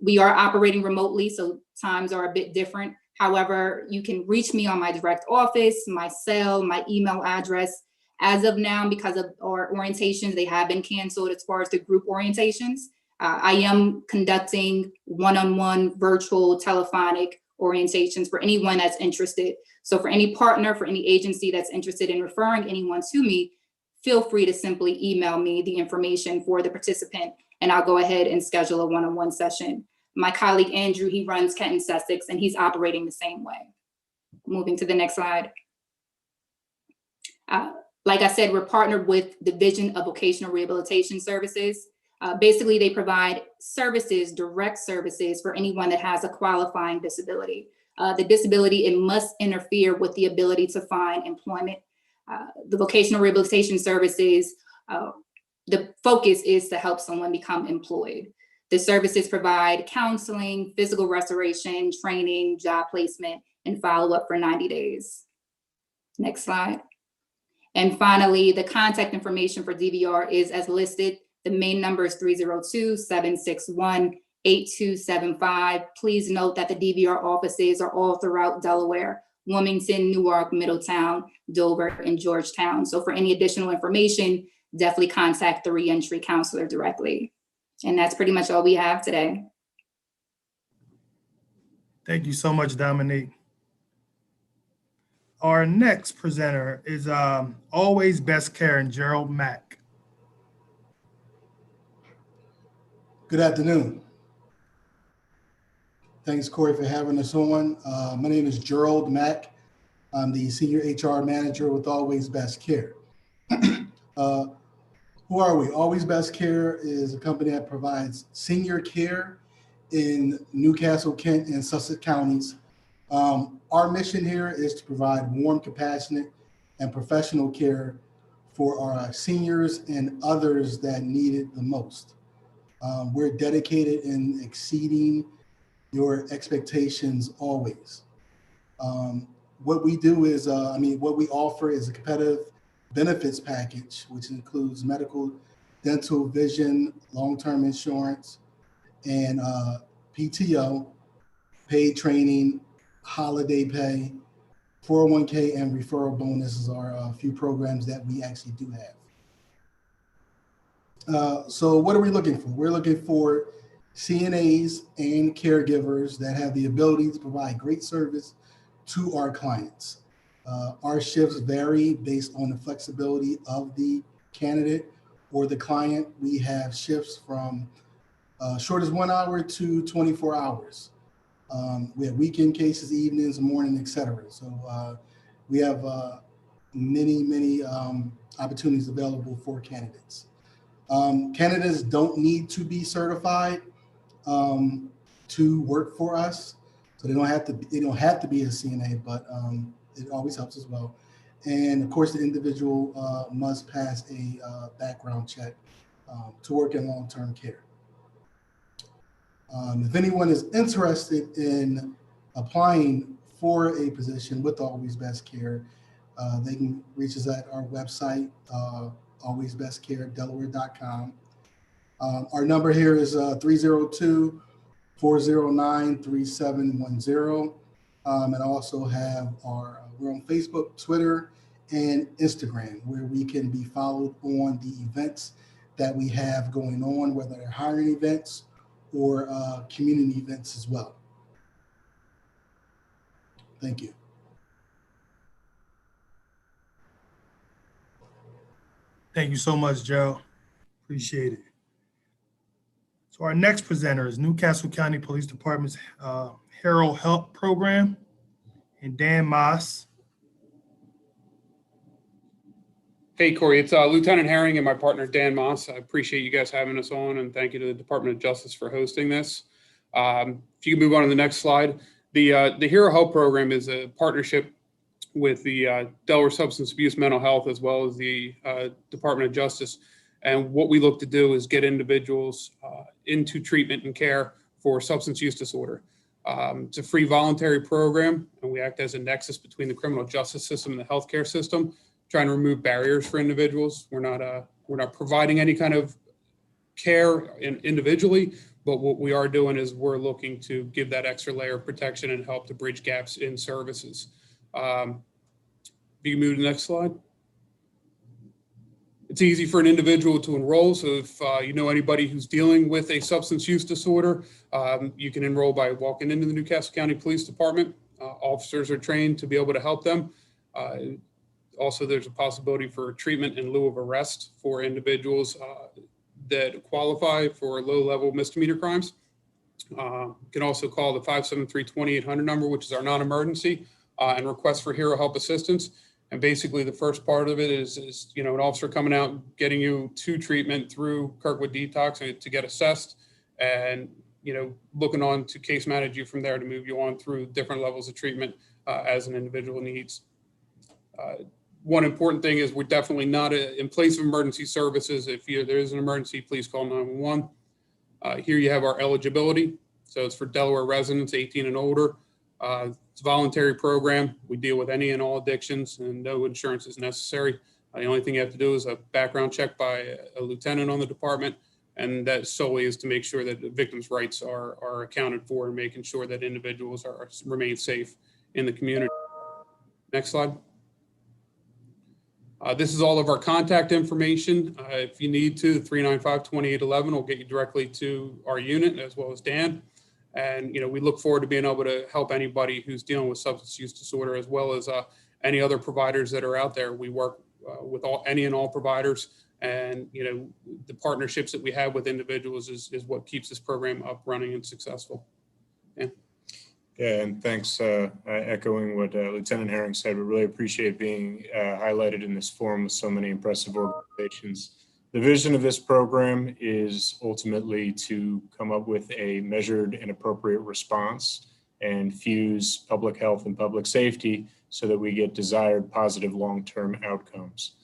We are operating remotely, so times are a bit different. However, you can reach me on my direct office, my cell, my email address. As of now, because of our orientations, they have been canceled as far as the group orientations. I am conducting one-on-one virtual telephonic orientations for anyone that's interested. So for any partner, for any agency that's interested in referring anyone to me, feel free to simply email me the information for the participant and I'll go ahead and schedule a one-on-one session. My colleague Andrew, he runs Kent and Sussex and he's operating the same way. Moving to the next slide. Like I said, we're partnered with the Division of Vocational Rehabilitation Services. Basically, they provide services, direct services for anyone that has a qualifying disability. The disability, it must interfere with the ability to find employment. The vocational rehabilitation services, the focus is to help someone become employed. The services provide counseling, physical restoration, training, job placement, and follow-up for 90 days. Next slide. And finally, the contact information for DVR is as listed. The main number is 302-761-8275. Please note that the DVR offices are all throughout Delaware, Wilmington, Newark, Middletown, Dover, and Georgetown. So for any additional information, definitely contact the reentry counselor directly. And that's pretty much all we have today. Thank you so much, Dominique. Our next presenter is Always Best Care and Gerald Mack. Good afternoon. Thanks, Corey, for having us on. My name is Gerald Mack. I'm the Senior HR Manager with Always Best Care. Who are we? Always Best Care is a company that provides senior care in Newcastle, Kent, and Sussex counties. Our mission here is to provide warm, compassionate, and professional care for our seniors and others that need it the most. We're dedicated in exceeding your expectations always. What we do is, what we offer is a competitive benefits package, which includes medical, dental, vision, long-term insurance, and PTO, paid training, holiday pay, 401k, and referral bonuses are a few programs that we actually do have. So what are we looking for? We're looking for CNAs and caregivers that have the ability to provide great service to our clients. Our shifts vary based on the flexibility of the candidate or the client. We have shifts from short as 1 hour to 24 hours. We have weekend cases, evenings, morning, etc. So we have many opportunities available for candidates. Candidates don't need to be certified to work for us, so they don't have to be a CNA, but it always helps as well. And of course, the individual must pass a background check to work in long-term care. If anyone is interested in applying for a position with Always Best Care, they can reach us at our website, alwaysbestcaredelaware.com. Our number here is 302-409-3710. And also have we're on Facebook, Twitter, and Instagram, where we can be followed on the events that we have going on, whether they're hiring events or community events as well. Thank you. Thank you so much, Gerald. Appreciate it. So our next presenter is Newcastle County Police Department's Herald Health Program and Dan Moss. Hey, Corey, it's Lieutenant Herring and my partner, Dan Moss. I appreciate you guys having us on, and thank you to the Department of Justice for hosting this. If you can move on to the next slide. The Hero Health Program is a partnership with the Delaware Substance Abuse Mental Health, as well as the Department of Justice. And what we look to do is get individuals into treatment and care for substance use disorder. It's a free voluntary program, and we act as a nexus between the criminal justice system and the healthcare system, trying to remove barriers for individuals. We're not providing any kind of care individually, but what we are doing is we're looking to give that extra layer of protection and help to bridge gaps in services. If you can move to the next slide. It's easy for an individual to enroll. So if you know anybody who's dealing with a substance use disorder, you can enroll by walking into the Newcastle County Police Department. Officers are trained to be able to help them. Also, there's a possibility for treatment in lieu of arrest for individuals that qualify for low-level misdemeanor crimes. You can also call the 573-2800 number, which is our non-emergency, and request for Hero Help assistance. And basically the first part of it is an officer coming out, getting you to treatment through Kirkwood Detox to get assessed, and looking on to case manage you from there to move you on through different levels of treatment as an individual needs. One important thing is we're definitely not in place of emergency services. If there is an emergency, please call 911. Here you have our eligibility. So it's for Delaware residents 18 and older. It's a voluntary program. We deal with any and all addictions, and no insurance is necessary. The only thing you have to do is a background check by a lieutenant on the department, and that solely is to make sure that the victims' rights are accounted for and making sure that individuals remain safe in the community. Next slide. This is all of our contact information. If you need to, 395-2811 will get you directly to our unit, as well as Dan. And we look forward to being able to help anybody who's dealing with substance use disorder, as well as any other providers that are out there. We work with any and all providers, and the partnerships that we have with individuals is what keeps this program up, running, and successful. Yeah. Yeah, and thanks. Echoing what Lieutenant Herring said, we really appreciate being highlighted in this forum with so many impressive organizations. The vision of this program is ultimately to come up with a measured and appropriate response and fuse public health and public safety so that we get desired positive long-term outcomes.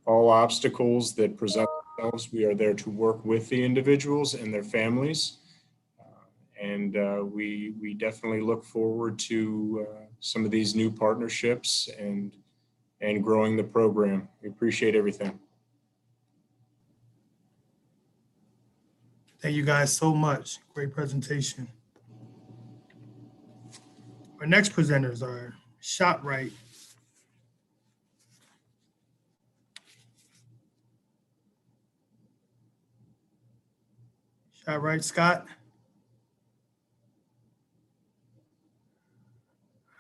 All obstacles that present themselves, we are there to work with the individuals and their families. And we definitely look forward to some of these new partnerships and growing the program. We appreciate everything. Thank you guys so much. Great presentation. Our next presenters are ShopRite. ShopRite, Scott.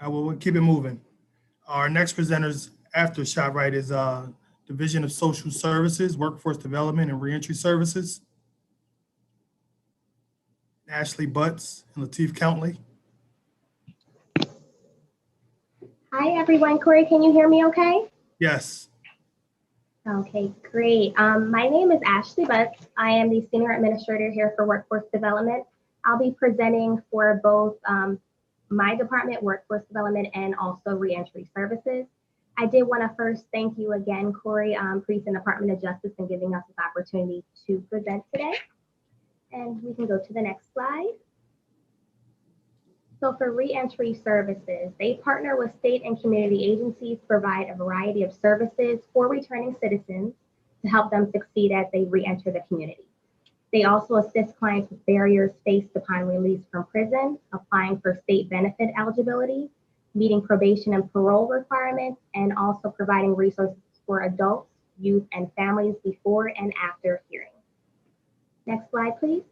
We'll keep it moving. Our next presenters after ShopRite is Division of Social Services, Workforce Development and Reentry Services. Ashley Butts and Lateef Countley. Hi, everyone. Corey, can you hear me okay? Yes. Okay, great. My name is Ashley Butts. I am the Senior Administrator here for Workforce Development. I'll be presenting for both my department, Workforce Development, and also Reentry Services. I did want to first thank you again, Corey, Priest and Department of Justice, for giving us this opportunity to present today. And we can go to the next slide. So for Reentry Services, they partner with state and community agencies to provide a variety of services for returning citizens to help them succeed as they reenter the community. They also assist clients with barriers faced upon release from prison, applying for state benefit eligibility, meeting probation and parole requirements, and also providing resources for adults, youth, and families before and after hearing. Next slide, please.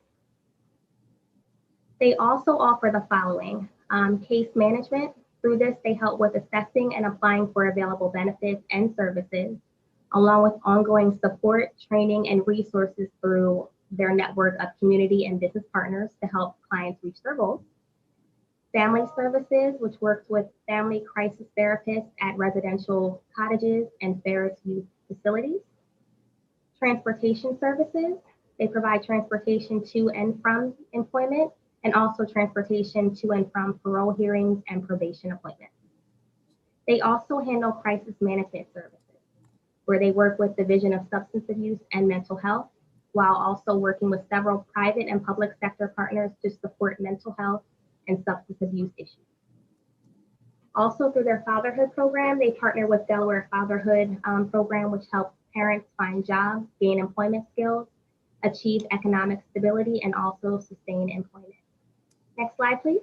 They also offer the following: case management. Through this, they help with assessing and applying for available benefits and services, along with ongoing support, training, and resources through their network of community and business partners to help clients reach their goals. Family Services, which works with family crisis therapists at residential cottages and Ferris youth facilities. Transportation Services, they provide transportation to and from employment, and also transportation to and from parole hearings and probation appointments. They also handle crisis management services, where they work with Division of Substance Abuse and Mental Health, while also working with several private and public sector partners to support mental health and substance abuse issues. Also, through their fatherhood program, they partner with Delaware Fatherhood Program, which helps parents find jobs, gain employment skills, achieve economic stability, and also sustain employment. Next slide, please.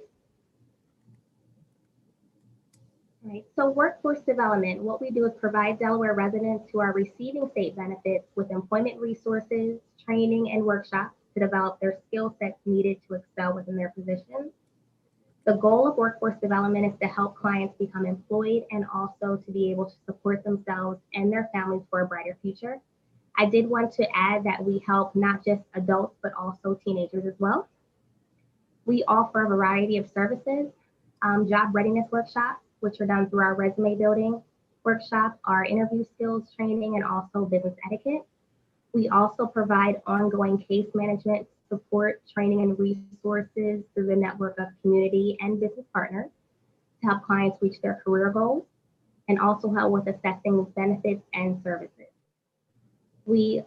All right, so workforce development, what we do is provide Delaware residents who are receiving state benefits with employment resources, training, and workshops to develop their skill sets needed to excel within their positions. The goal of workforce development is to help clients become employed and also to be able to support themselves and their families for a brighter future. I did want to add that we help not just adults, but also teenagers as well. We offer a variety of services, job readiness workshops, which are done through our resume building workshop, our interview skills training, and also business etiquette. We also provide ongoing case management support, training, and resources through the network of community and business partners to help clients reach their career goals, and also help with assessing benefits and services. We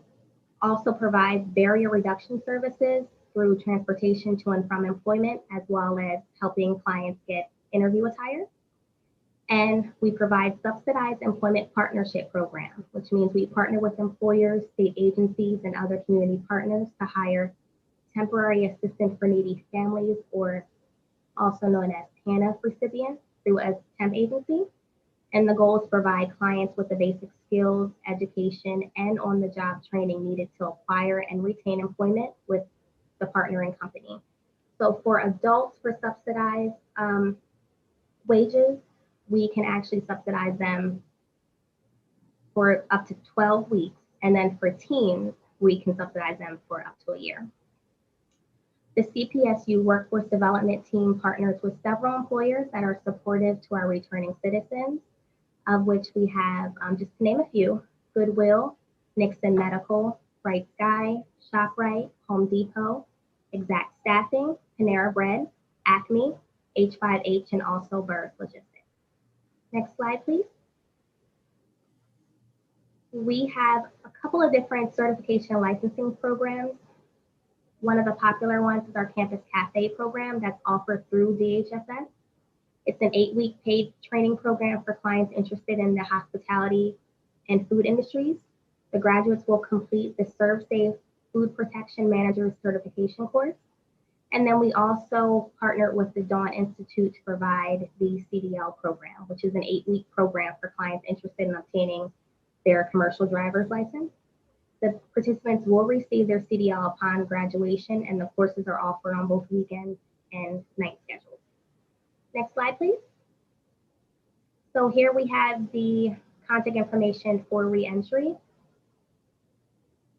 also provide barrier reduction services through transportation to and from employment, as well as helping clients get interview attire. And we provide subsidized employment partnership programs, which means we partner with employers, state agencies, and other community partners to hire temporary assistance for needy families, or also known as TANF recipients, through a temp agency. And the goal is to provide clients with the basic skills, education, and on-the-job training needed to acquire and retain employment with the partnering company. So for adults, for subsidized wages, we can actually subsidize them for up to 12 weeks. And then for teens, we can subsidize them for up to a year. The CPSU Workforce Development Team partners with several employers that are supportive to our returning citizens, of which we have, just to name a few, Goodwill, Nixon Medical, Bright Sky, ShopRite, Home Depot, Exact Staffing, Panera Bread, Acme, H5H, and also Burris Logistics. Next slide, please. We have a couple of different certification licensing programs. One of the popular ones is our Campus Cafe program that's offered through DHSS. It's an 8-week paid training program for clients interested in the hospitality and food industries. The graduates will complete the ServSafe Food Protection Manager certification course. And then we also partnered with the Dawn Institute to provide the CDL program, which is an 8-week program for clients interested in obtaining their commercial driver's license. The participants will receive their CDL upon graduation, and the courses are offered on both weekends and night schedules. Next slide, please. So here we have the contact information for reentry,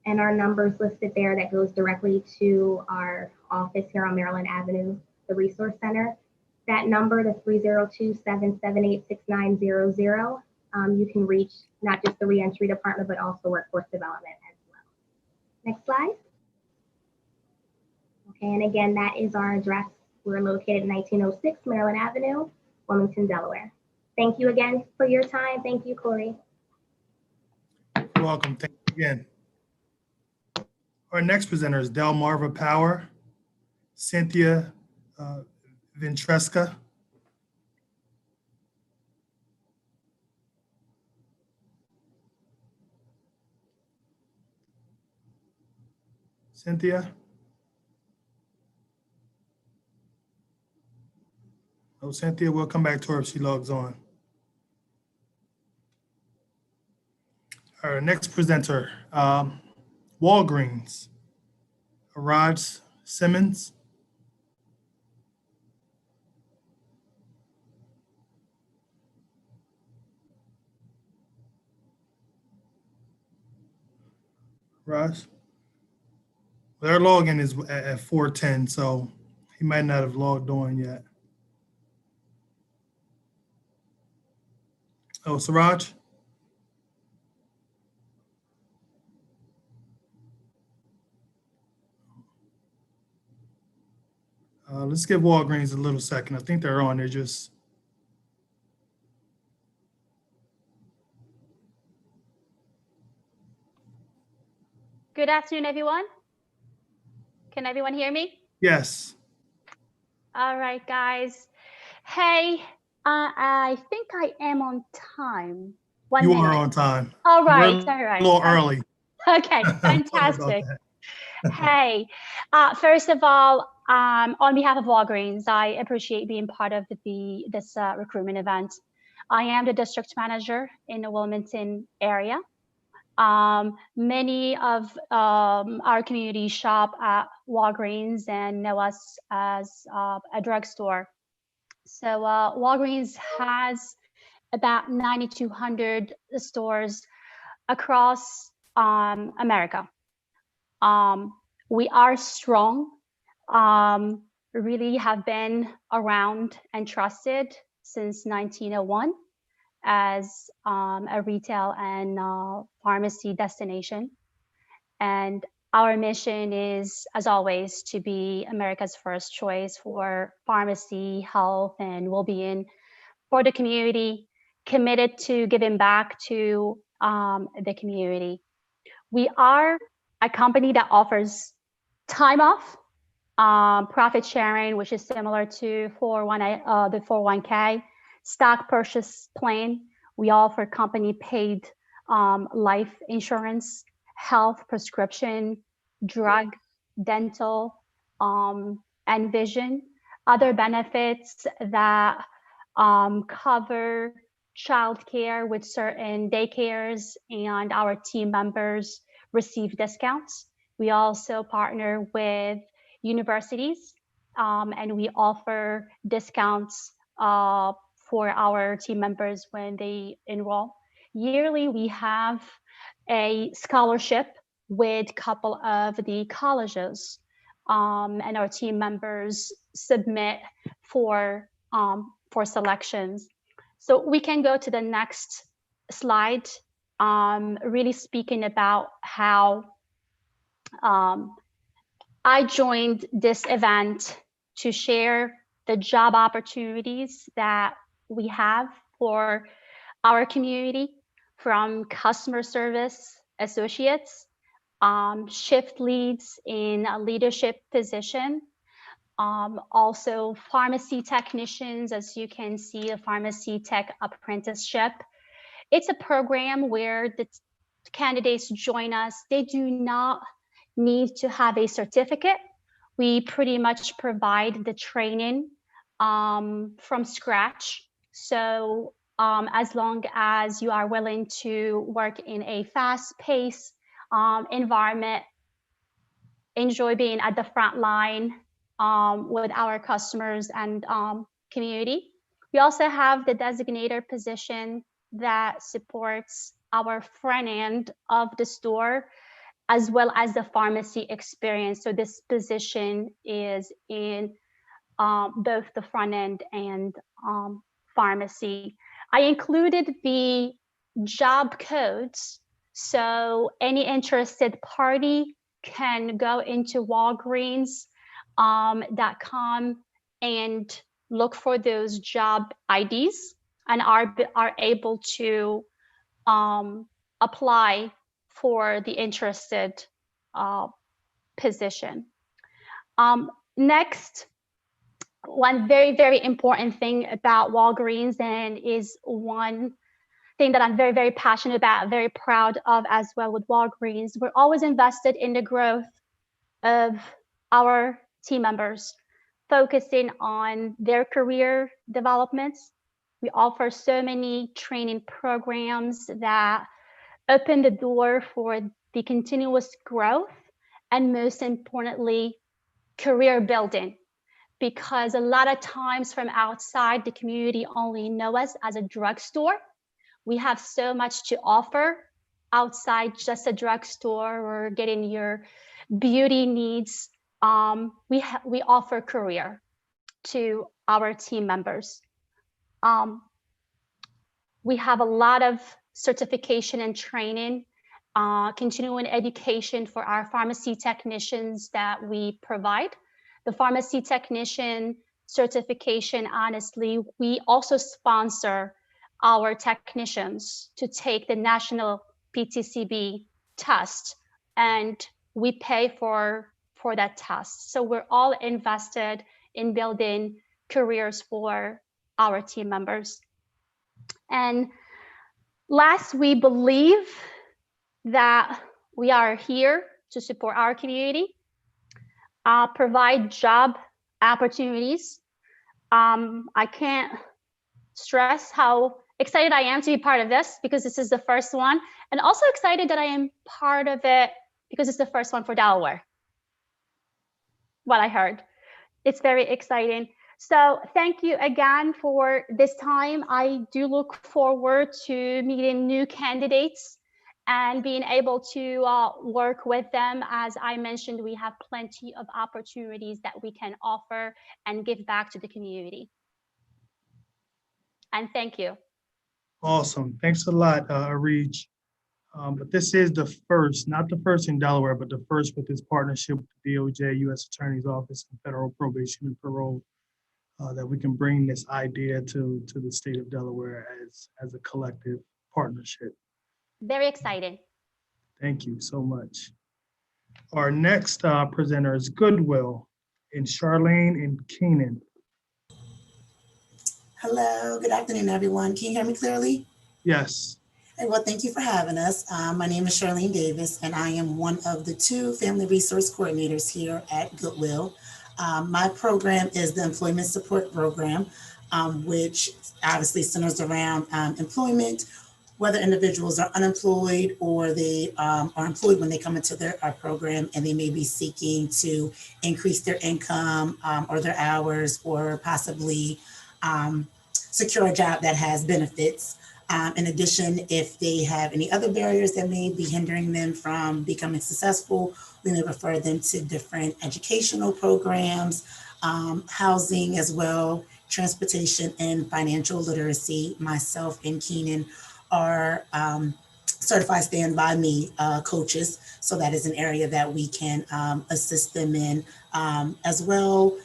and our numbers listed there that goes directly to our office here on Maryland Avenue, the Resource Center. That number, the 302-778-6900, you can reach not just the reentry department, but also workforce development as well. Next slide. Okay, and again, that is our address. We're located at 1906 Maryland Avenue, Wilmington, Delaware. Thank you again for your time. Thank you, Corey. You're welcome. Thank you again. Our next presenter is Delmarva Power, Cynthia Ventresca. Cynthia? Oh, Cynthia, we'll come back to her if she logs on. Our next presenter, Walgreens, Raj Simmons. Raj? Their login is at 4:10, so he might not have logged on yet. Oh, Siraj? Let's give Walgreens a little second. I think they're on. They're just. Good afternoon, everyone. Can everyone hear me? Yes. All right, guys. Hey, I think I am on time. You are on time. All right, We're all right. a little early. Okay, fantastic. Hey, first of all, on behalf of Walgreens, I appreciate being part of this recruitment event. I am the district manager in the Wilmington area. Many of our community shop at Walgreens and know us as a drugstore. So Walgreens has about 9,200 stores across America. We are strong, really have been around and trusted since 1901 as a retail and pharmacy destination. And our mission is, as always, to be America's first choice for pharmacy, health, and well-being for the community, committed to giving back to the community. We are a company that offers time off, profit sharing, which is similar to the 401k, stock purchase plan. We offer company paid life insurance, health, prescription, drug, dental, and vision. Other benefits that cover childcare with certain daycares, and our team members receive discounts. We also partner with universities, and we offer discounts for our team members when they enroll. Yearly, we have a scholarship with a couple of the colleges, and our team members submit for selections. So we can go to the next slide, really speaking about how I joined this event to share the job opportunities that we have for our community, from customer service associates, shift leads in a leadership position, also pharmacy technicians, as you can see, a pharmacy tech apprenticeship. It's a program where the candidates join us. They do not need to have a certificate. We pretty much provide the training from scratch. So as long as you are willing to work in a fast-paced environment, enjoy being at the front line with our customers and community. We also have the designator position that supports our front end of the store, as well as the pharmacy experience. So this position is in both the front end and pharmacy. I included the job codes, so any interested party can go into Walgreens.com and look for those job IDs and are able to apply for the interested position. Next, one very, very important thing about Walgreens, and is one thing that I'm very, very passionate about, very proud of as well with Walgreens. We're always invested in the growth of our team members, focusing on their career developments. We offer so many training programs that open the door for the continuous growth, and most importantly, career building. Because a lot of times from outside, the community only know us as a drugstore. We have so much to offer outside just a drugstore or getting your beauty needs. We offer career to our team members. We have a lot of certification and training, continuing education for our pharmacy technicians that we provide. The pharmacy technician certification, honestly, we also sponsor our technicians to take the national PTCB test, and we pay for that test. So we're all invested in building careers for our team members. And last, we believe that we are here to support our community, provide job opportunities. I can't stress how excited I am to be part of this, because this is the first one, and also excited that I am part of it because it's the first one for Delaware. What I heard, it's very exciting. So thank you again for this time. I do look forward to meeting new candidates and being able to work with them. As I mentioned, we have plenty of opportunities that we can offer and give back to the community. And thank you. Awesome. Thanks a lot, Arij. But this is the first, not the first in Delaware, but the first with this partnership with the DOJ, U.S. Attorney's Office, and Federal Probation and Parole, that we can bring this idea to the state of Delaware as a collective partnership. Very exciting. Thank you so much. Our next presenter is Goodwill, and Shirlene and Kenan. Hello, good afternoon, everyone. Can you hear me clearly? Yes. Hey, well, thank you for having us. My name is Shirlene Davis, and I am one of the 2 family resource coordinators here at Goodwill. My program is the Employment Support Program, which obviously centers around employment, whether individuals are unemployed or they are employed when they come into our program, and they may be seeking to increase their income or their hours, or possibly secure a job that has benefits. In addition, if they have any other barriers that may be hindering them from becoming successful, we may refer them to different educational programs, housing as well, transportation, and financial literacy. Myself and Kenan are certified Stand By Me coaches, so that is an area that we can assist them in as well.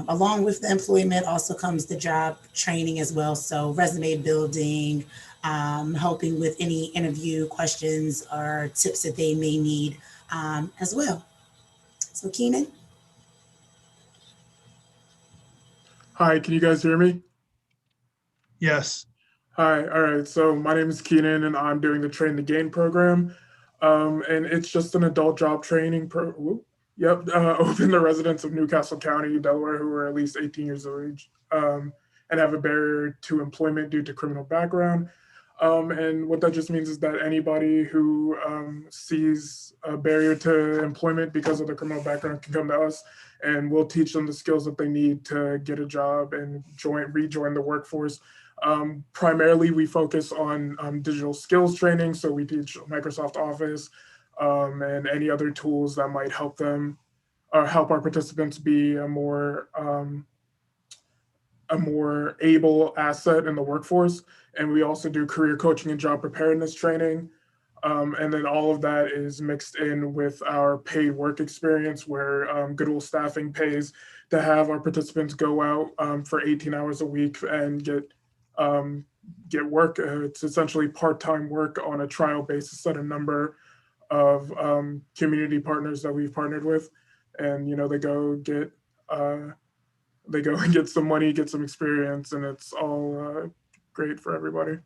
Along with the employment also comes the job training as well. So resume building, helping with any interview questions or tips that they may need as well. So Kenan. Hi, can you guys hear me? Yes. Hi, all right. So my name is Kenan, and I'm doing the Train to Gain program. And it's just an adult job training open to residents of Newcastle County, Delaware, who are at least 18 years of age and have a barrier to employment due to criminal background. And what that just means is that anybody who sees a barrier to employment because of their criminal background can come to us, and we'll teach them the skills that they need to get a job and rejoin the workforce. Primarily, we focus on digital skills training. So we teach Microsoft Office, and any other tools that might help them help our participants be a more able asset in the workforce. And we also do career coaching and job preparedness training. And then all of that is mixed in with our paid work experience, where Goodwill Staffing pays to have our participants go out for 18 hours a week and get work. It's essentially part-time work on a trial basis at a number of community partners that we've partnered with, and they go and get some money, get some experience, and it's all great for everybody.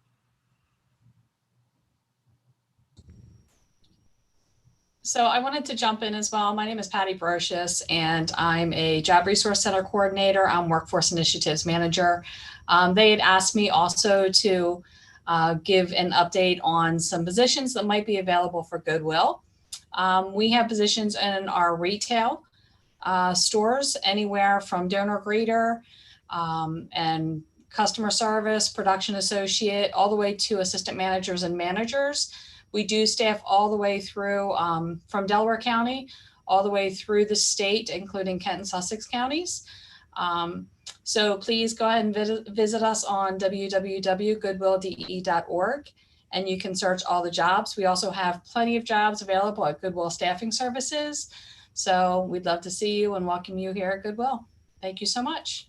So I wanted to jump in as well. My name is Patty Brocious, and I'm a Job Resource Center coordinator. I'm Workforce Initiatives Manager. They had asked me also to give an update on some positions that might be available for Goodwill. We have positions in our retail stores, anywhere from donor greeter and customer service, production associate, all the way to assistant managers and managers. We do staff all the way through from Delaware County, all the way through the state, including Kent and Sussex counties. So please go ahead and visit us on www.goodwillde.org, and you can search all the jobs. We also have plenty of jobs available at Goodwill Staffing Services. So we'd love to see you and welcome you here at Goodwill. Thank you so much.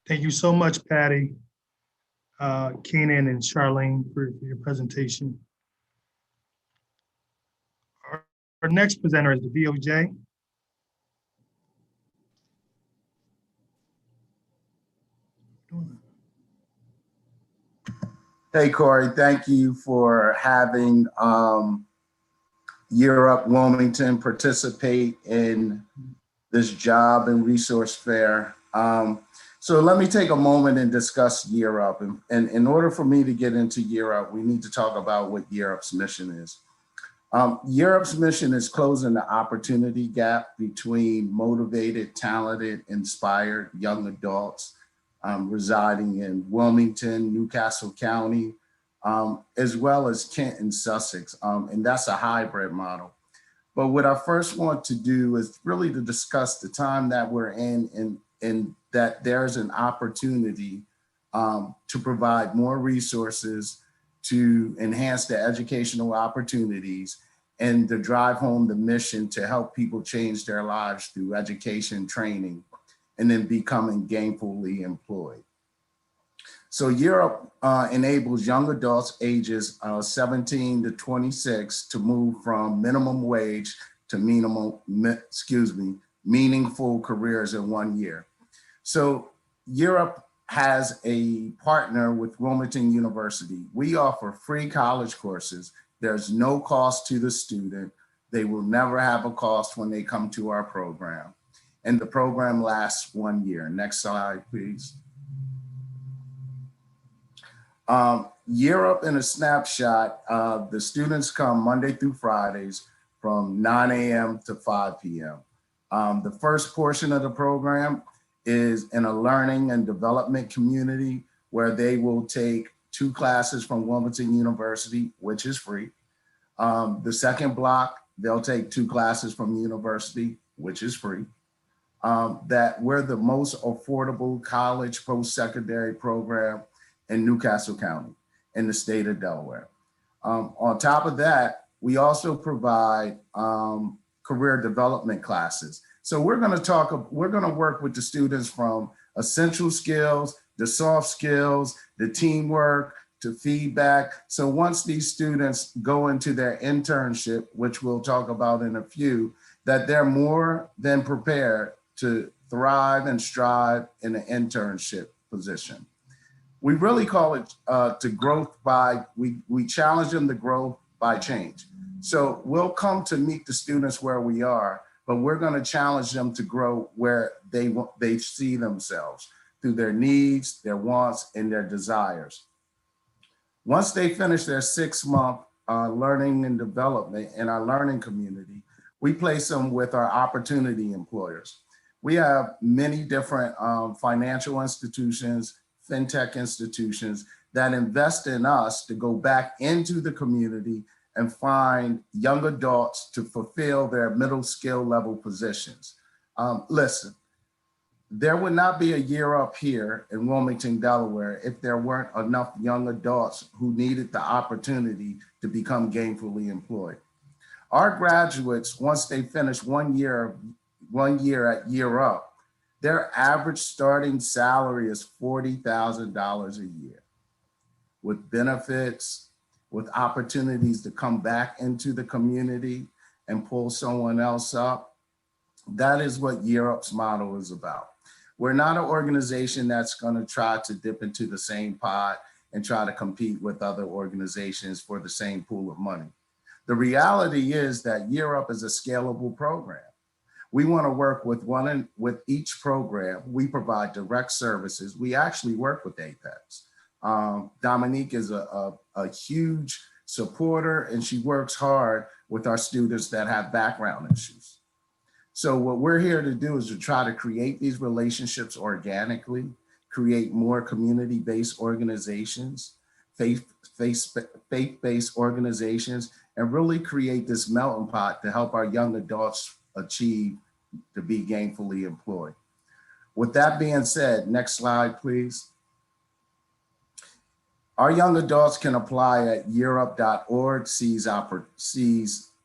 Thank you so much, Patty, Kenan, and Shirlene for your presentation. Our next presenter is the DOJ. Hey, Corey, thank you for having Year Up Wilmington participate in this job and resource fair. So let me take a moment and discuss Year Up. And in order for me to get into Year Up, we need to talk about what Year Up's mission is. Year Up's mission is closing the opportunity gap between motivated, talented, inspired young adults residing in Wilmington, Newcastle County, as well as Kent and Sussex. And that's a hybrid model. But what I first want to do is really to discuss the time that we're in that there's an opportunity to provide more resources to enhance the educational opportunities and to drive home the mission to help people change their lives through education, training, and then becoming gainfully employed. So Europe enables young adults ages 17 to 26 to move from minimum wage to meaningful careers in 1 year. So Europe has a partner with Wilmington University. We offer free college courses. There's no cost to the student. They will never have a cost when they come to our program. And the program lasts 1 year. Next slide, please. Europe in a snapshot, the students come Monday through Fridays from 9 a.m. to 5 p.m. The first portion of the program is in a learning and development community where they will take 2 classes from Wilmington University, which is free. The second block, they'll take 2 classes from the university, which is free. That we're the most affordable college post-secondary program in Newcastle County in the state of Delaware. On top of that, we also provide career development classes. So we're gonna work with the students from essential skills, the soft skills, the teamwork, to feedback. So once these students go into their internship, which we'll talk about in a few, that they're more than prepared to thrive and strive in an internship position. We really call it we challenge them to growth by change. So we'll come to meet the students where we are, but we're going to challenge them to grow where they see themselves through their needs, their wants, and their desires. Once they finish their 6-month learning and development in our learning community, we place them with our opportunity employers. We have many different financial institutions, fintech institutions that invest in us to go back into the community and find young adults to fulfill their middle skill level positions. Listen, there would not be a Year Up here in Wilmington, Delaware, if there weren't enough young adults who needed the opportunity to become gainfully employed. Our graduates, once they finish 1 year at Year Up, their average starting salary is $40,000 a year, with benefits, with opportunities to come back into the community and pull someone else up. That is what Year Up's model is about. We're not an organization that's gonna try to dip into the same pot and try to compete with other organizations for the same pool of money. The reality is that Year Up is a scalable program. We want to work with each program. We provide direct services. We actually work with Apex. Dominique is a huge supporter, and she works hard with our students that have background issues. So what we're here to do is to try to create these relationships organically, create more community-based organizations, faith-based organizations, and really create this melting pot to help our young adults achieve to be gainfully employed. With that being said, next slide, please. Our young adults can apply at yearup.org, seize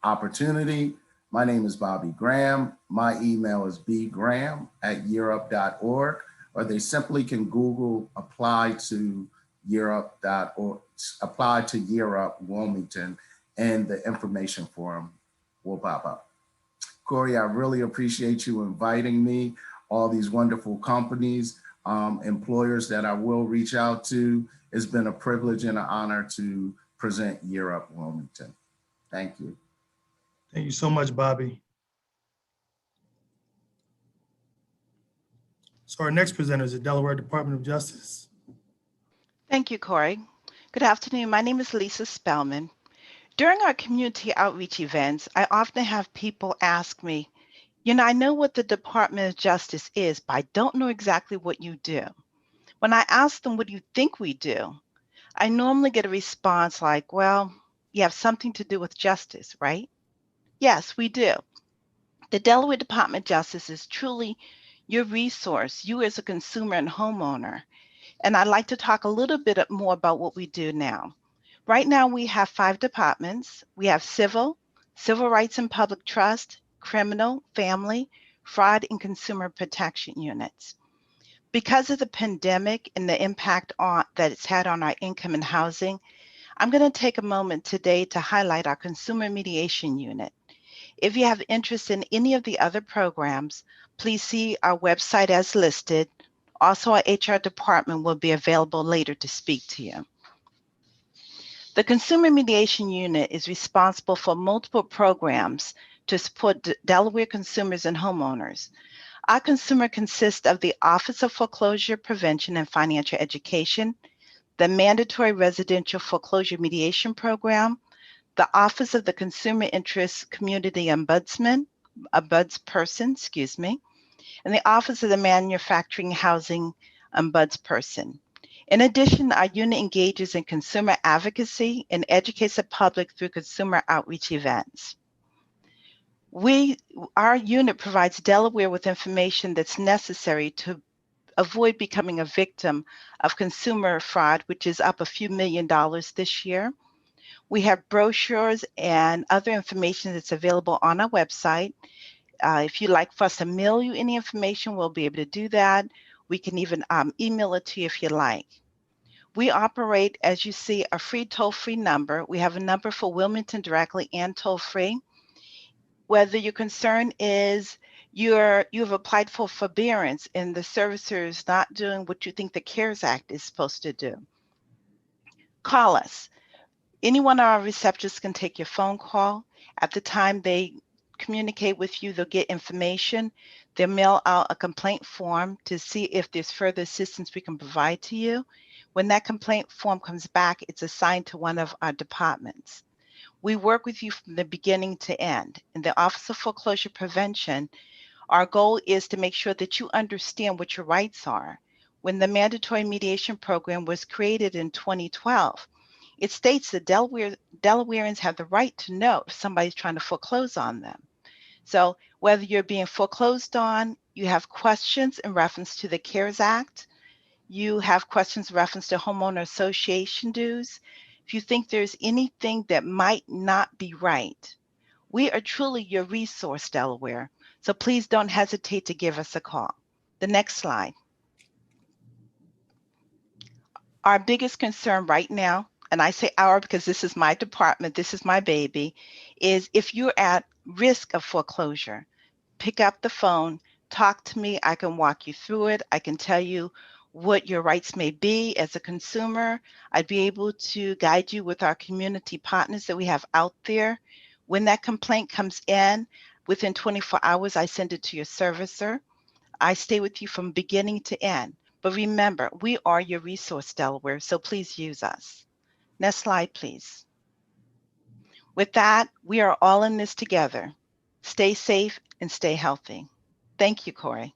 opportunity. My name is Bobby Graham. My email is bgraham@yearup.org, or they simply can Google apply to yearup.org, apply to Year Up Wilmington, and the information form will pop up. Corey, I really appreciate you inviting me, all these wonderful companies, employers that I will reach out to. It's been a privilege and an honor to present Year Up Wilmington. Thank you. Thank you so much, Bobby. So our next presenter is the Delaware Department of Justice. Thank you, Corey. Good afternoon. My name is Lisa Spellman. During our community outreach events, I often have people ask me, I know what the Department of Justice is, but I don't know exactly what you do. When I ask them, what do you think we do? I normally get a response like, well, you have something to do with justice, right? Yes, we do. The Delaware Department of Justice is truly your resource, you as a consumer and homeowner. And I'd like to talk a little bit more about what we do now. Right now, we have 5 departments. We have civil rights and public trust, criminal, family, fraud, and consumer protection units. Because of the pandemic and the impact that it's had on our income and housing, I'm going to take a moment today to highlight our consumer mediation unit. If you have interest in any of the other programs, please see our website as listed. Also, our HR department will be available later to speak to you. The Consumer Mediation Unit is responsible for multiple programs to support Delaware consumers and homeowners. Our consumer consists of the Office of Foreclosure Prevention and Financial Education, the Mandatory Residential Foreclosure Mediation Program, the Office of the Consumer Interest Community Ombudsperson, and the Office of the Manufacturing Housing Ombudsperson. In addition, our unit engages in consumer advocacy and educates the public through consumer outreach events. Our unit provides Delaware with information that's necessary to avoid becoming a victim of consumer fraud, which is up a few $1 million this year. We have brochures and other information that's available on our website. If you'd like for us to mail you any information, we'll be able to do that. We can even email it to you if you like. We operate, as you see, a free toll-free number. We have a number for Wilmington directly and toll-free. Whether your concern is you've applied for forbearance and the servicer is not doing what you think the CARES Act is supposed to do, call us. Any one of our receptionists can take your phone call. At the time they communicate with you, they'll get information. They'll mail out a complaint form to see if there's further assistance we can provide to you. When that complaint form comes back, it's assigned to one of our departments. We work with you from the beginning to end. In the Office of Foreclosure Prevention, our goal is to make sure that you understand what your rights are. When the Mandatory Mediation Program was created in 2012, it states that Delawareans have the right to know if somebody's trying to foreclose on them. So whether you're being foreclosed on, you have questions in reference to the CARES Act, you have questions in reference to homeowner association dues. If you think there's anything that might not be right, we are truly your resource, Delaware. So please don't hesitate to give us a call. The next slide. Our biggest concern right now, and I say our because this is my department, this is my baby, is if you're at risk of foreclosure, pick up the phone, talk to me. I can walk you through it. I can tell you what your rights may be as a consumer. I'd be able to guide you with our community partners that we have out there. When that complaint comes in, within 24 hours, I send it to your servicer. I stay with you from beginning to end. But remember, we are your resource, Delaware, so please use us. Next slide, please. With that, we are all in this together. Stay safe and stay healthy. Thank you, Corey.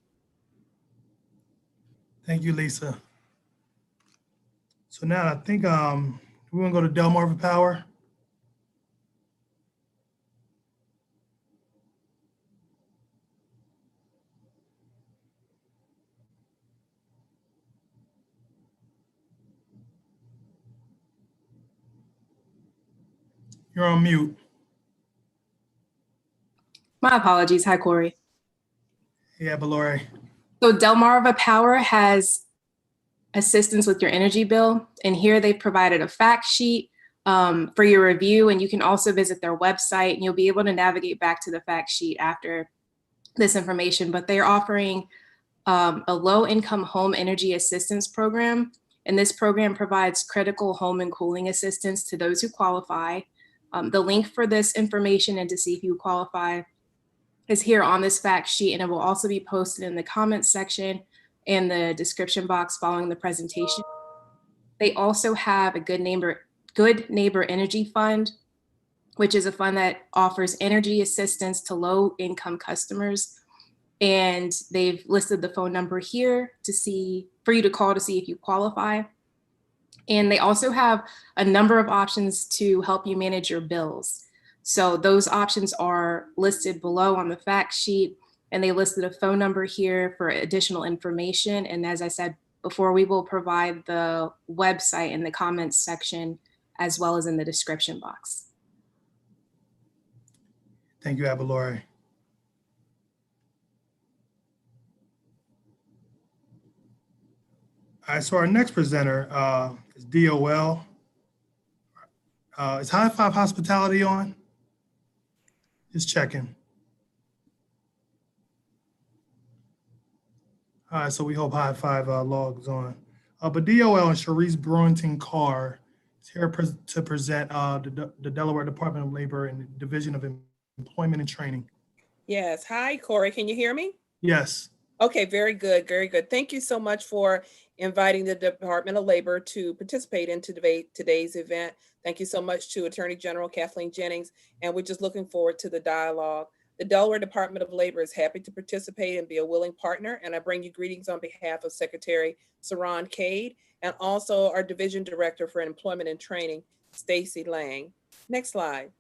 Thank you, Lisa. So now I think we're gonna go to Delmarva Power. You're on mute. My apologies. Hi, Corey. Yeah, Valore. So Delmarva Power has assistance with your energy bill. And here they've provided a fact sheet for your review. And you can also visit their website and you'll be able to navigate back to the fact sheet after this information. But they're offering a low-income home energy assistance program. And this program provides critical home and cooling assistance to those who qualify. The link for this information and to see if you qualify is here on this fact sheet, and it will also be posted in the comments section and the description box following the presentation. They also have a Good Neighbor Energy Fund, which is a fund that offers energy assistance to low-income customers. And they've listed the phone number here for you to call to see if you qualify. And they also have a number of options to help you manage your bills. So those options are listed below on the fact sheet. And they listed a phone number here for additional information. And as I said before, we will provide the website in the comments section as well as in the description box. Thank you, Abalore. All right, so our next presenter is DOL. Is High Five Hospitality on? Just checking. All right, so we hope High Five logs on. But DOL and Sharice Brewington Carr is here to present the Delaware Department of Labor and the Division of Employment and Training. Yes. Hi, Corey. Can you hear me? Yes. Okay, very good. Very good. Thank you so much for inviting the Department of Labor to participate in today's event. Thank you so much to Attorney General Kathleen Jennings, and we're just looking forward to the dialogue. The Delaware Department of Labor is happy to participate and be a willing partner, and I bring you greetings on behalf of Secretary Saran Cade and also our Division Director for Employment and Training, Stacy Lang. Next slide.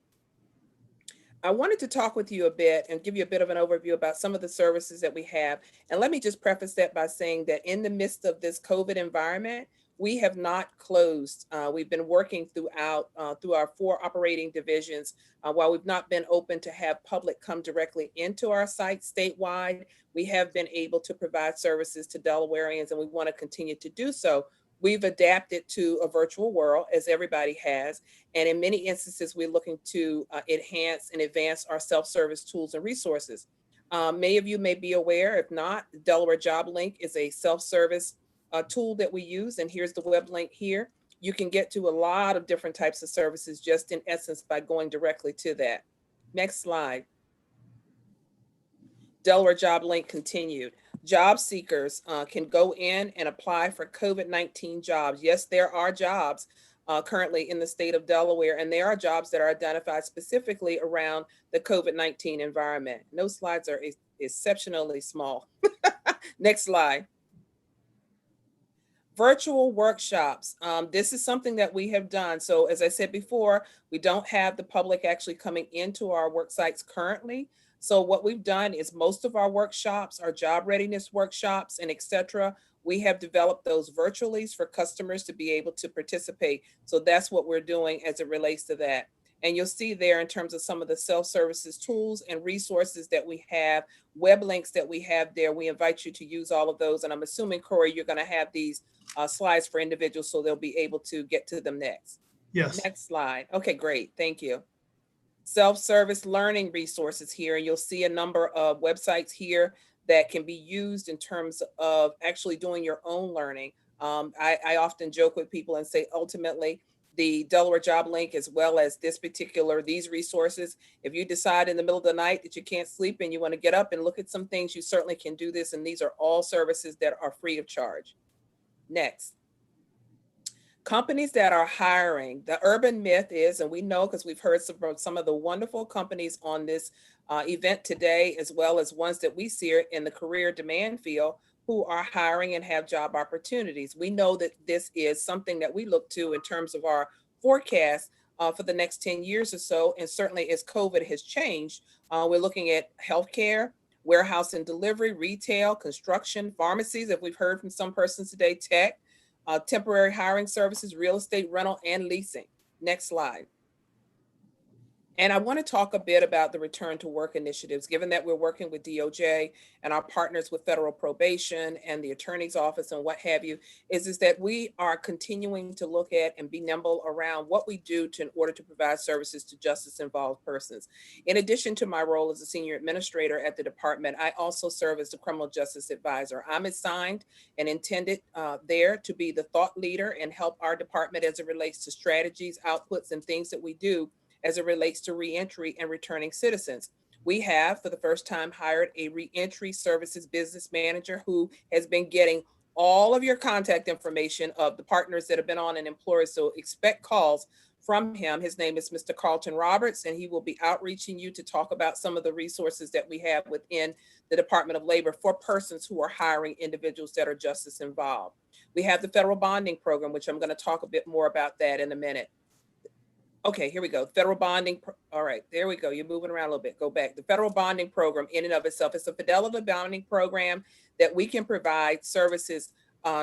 I wanted to talk with you a bit and give you a bit of an overview about some of the services that we have. And let me just preface that by saying that in the midst of this COVID environment, we have not closed. We've been working throughout through our 4 operating divisions. While we've not been open to have public come directly into our site statewide, we have been able to provide services to Delawareans, and we want to continue to do so. We've adapted to a virtual world, as everybody has, and in many instances, we're looking to enhance and advance our self-service tools and resources. Many of you may be aware, if not, the Delaware Job Link is a self-service tool that we use, and here's the web link here. You can get to a lot of different types of services just in essence by going directly to that. Next slide. Delaware Job Link continued. Job seekers can go in and apply for COVID-19 jobs. Yes, there are jobs currently in the state of Delaware, and there are jobs that are identified specifically around the COVID-19 environment. No slides are exceptionally small. Next slide. Virtual workshops. This is something that we have done. So as I said before, we don't have the public actually coming into our work sites currently. So what we've done is most of our workshops, our job readiness workshops and et cetera, we have developed those virtually for customers to be able to participate. So that's what we're doing as it relates to that. And you'll see there in terms of some of the self-services tools and resources that we have, web links that we have there. We invite you to use all of those. And I'm assuming, Corey, you're going to have these slides for individuals so they'll be able to get to them next. Yes. Next slide. Okay, great. Thank you. Self-service learning resources here. And you'll see a number of websites here that can be used in terms of actually doing your own learning. I often joke with people and say, ultimately, the Delaware Job Link, as well as these resources, if you decide in the middle of the night that you can't sleep and you want to get up and look at some things, you certainly can do this. And these are all services that are free of charge. Next. Companies that are hiring. The urban myth is, and we know because we've heard some of the wonderful companies on this event today, as well as ones that we see in the career demand field, who are hiring and have job opportunities. We know that this is something that we look to in terms of our forecast for the next 10 years or so. And certainly as COVID has changed, we're looking at healthcare, warehouse and delivery, retail, construction, pharmacies, if we've heard from some persons today, tech, temporary hiring services, real estate rental, and leasing. Next slide. And I want to talk a bit about the return to work initiatives, given that we're working with DOJ and our partners with federal probation and the attorney's office and what have you, is that we are continuing to look at and be nimble around what we do in order to provide services to justice-involved persons. In addition to my role as a senior administrator at the department, I also serve as the criminal justice advisor. I'm assigned and intended there to be the thought leader and help our department as it relates to strategies, outputs, and things that we do as it relates to reentry and returning citizens. We have, for the first time, hired a reentry services business manager who has been getting all of your contact information of the partners that have been on and employers. So expect calls from him. His name is Mr. Carlton Roberts, and he will be outreaching you to talk about some of the resources that we have within the Department of Labor for persons who are hiring individuals that are justice involved. We have the federal bonding program, which I'm going to talk a bit more about that in a minute. Okay, here we go. Federal bonding. All right, there we go. You're moving around a little bit. Go back. The federal bonding program in and of itself is a fidelity bonding program that we can provide services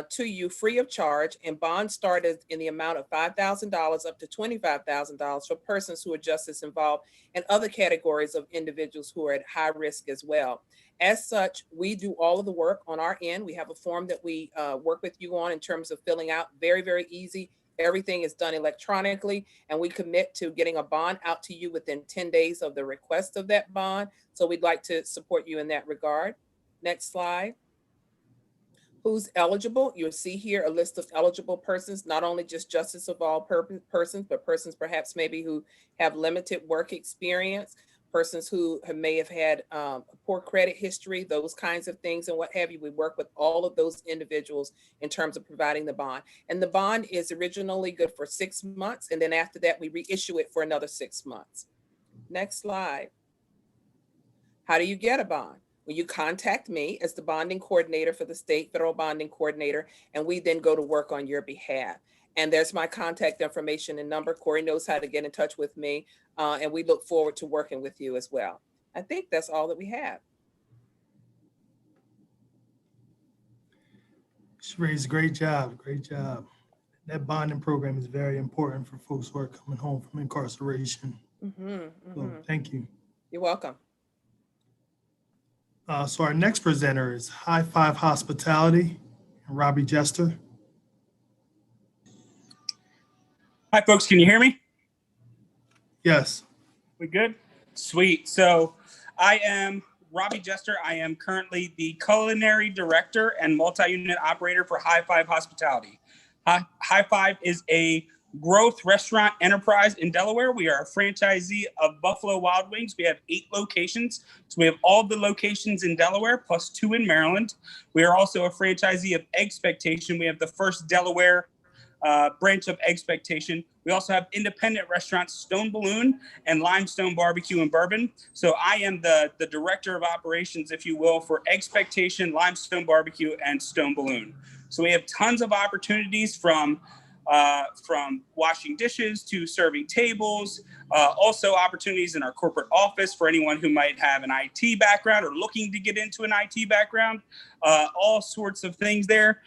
to you free of charge, and bonds started in the amount of $5,000 up to $25,000 for persons who are justice involved and other categories of individuals who are at high risk as well. As such, we do all of the work on our end. We have a form that we work with you on in terms of filling out. Very, very easy. Everything is done electronically, and we commit to getting a bond out to you within 10 days of the request of that bond. So we'd like to support you in that regard. Next slide. Who's eligible? You'll see here a list of eligible persons, not only just justice of all persons, but persons perhaps maybe who have limited work experience, persons who may have had a poor credit history, those kinds of things and what have you. We work with all of those individuals in terms of providing the bond. And the bond is originally good for 6 months. And then after that, we reissue it for another 6 months. Next slide. How do you get a bond? Well, you contact me as the bonding coordinator for the state federal bonding coordinator, and we then go to work on your behalf. And there's my contact information and number. Corey knows how to get in touch with me, and we look forward to working with you as well. I think that's all that we have. Shirlene, great job, great job. That bonding program is very important for folks who are coming home from incarceration. So thank you. You're welcome. So our next presenter is High Five Hospitality, and Robbie Jester. Hi, folks. Can you hear me? Yes. We good? Sweet. So I am Robbie Jester. I am currently the culinary director and multi-unit operator for High Five Hospitality. High Five is a growth restaurant enterprise in Delaware. We are a franchisee of Buffalo Wild Wings. We have 8 locations. So we have all the locations in Delaware plus 2 in Maryland. We are also a franchisee of Expectation. We have the first Delaware branch of Expectation. We also have independent restaurants, Stone Balloon and Limestone Barbecue and Bourbon. So I am the director of operations, if you will, for Expectation, Limestone Barbecue, and Stone Balloon. So we have tons of opportunities from washing dishes to serving tables, also opportunities in our corporate office for anyone who might have an IT background or looking to get into an IT background, all sorts of things there.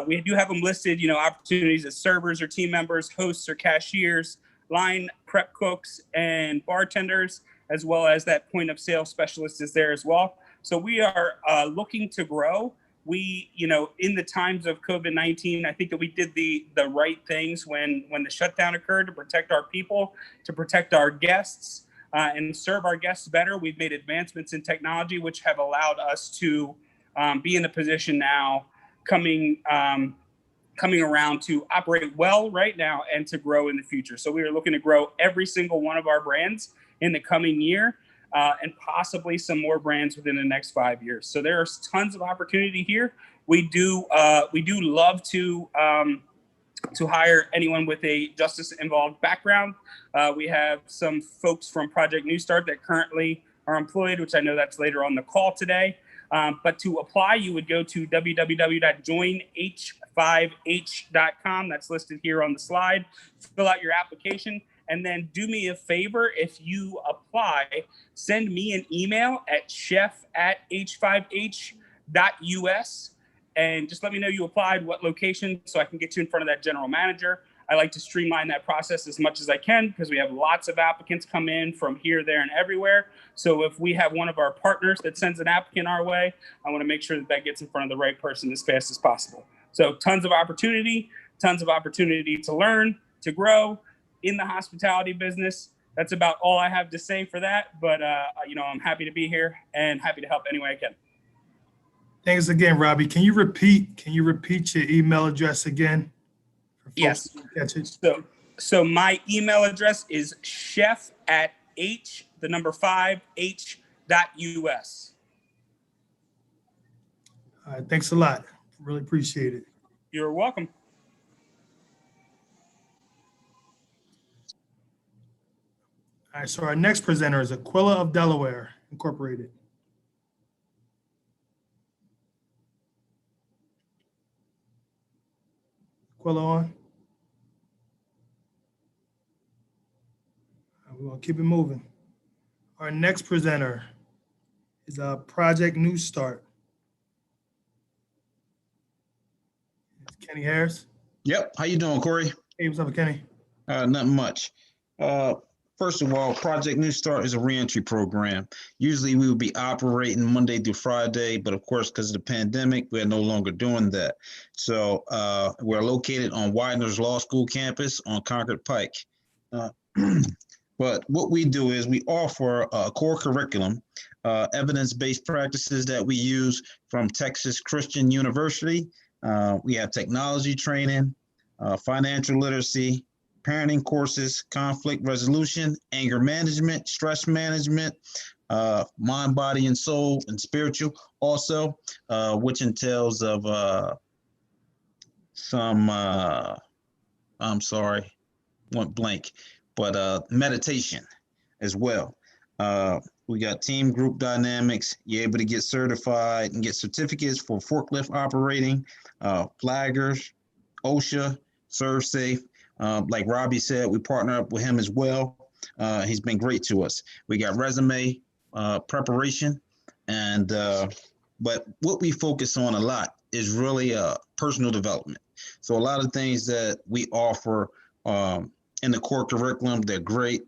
We do have them listed, opportunities as servers or team members, hosts or cashiers, line prep cooks and bartenders, as well as that point of sale specialist is there as well. So we are looking to grow. We, in the times of COVID-19, I think that we did the right things when the shutdown occurred to protect our people, to protect our guests, and serve our guests better. We've made advancements in technology, which have allowed us to be in a position now coming around to operate well right now and to grow in the future. So we are looking to grow every single one of our brands in the coming year. And possibly some more brands within the next 5 years. So there's tons of opportunity here. We do love to hire anyone with a justice involved background. We have some folks from Project New Start that currently are employed, which I know that's later on the call today. But to apply, you would go to www.joinh5h.com. That's listed here on the slide. Fill out your application. And then do me a favor, if you apply, send me an email at chef@h5h.us and just let me know you applied, what location, so I can get you in front of that general manager. I like to streamline that process as much as I can because we have lots of applicants come in from here, there, and everywhere. So if we have one of our partners that sends an applicant our way, I want to make sure that gets in front of the right person as fast as possible. So tons of opportunity to learn, to grow in the hospitality business. That's about all I have to say for that. But, I'm happy to be here and happy to help any way I can. Thanks again, Robbie. Can you repeat your email address again? Yes. So my email address is chef@h5h.us. All right. Thanks a lot. Really appreciate it. You're welcome. All right, so our next presenter is Aquila of Delaware, Incorporated. Aquila on. We're gonna keep it moving. Our next presenter is Project New Start. It's Kenny Harris. Yep. How you doing, Corey? Hey, what's up, Kenny? Nothing much. First of all, Project New Start is a reentry program. Usually we would be operating Monday through Friday, but of course, because of the pandemic, we're no longer doing that. So we're located on Widener's Law School campus on Concord Pike. But what we do is we offer a core curriculum, evidence-based practices that we use from Texas Christian University. We have technology training, financial literacy, parenting courses, conflict resolution, anger management, stress management, mind, body, and soul, and spiritual also, which entails of some, I'm sorry, went blank, but meditation as well. We got team group dynamics. You're able to get certified and get certificates for forklift operating, flaggers, OSHA, serve safe. Like Robbie said, we partner up with him as well. He's been great to us. We got resume preparation, and but what we focus on a lot is really personal development. So a lot of things that we offer in the core curriculum, they're great.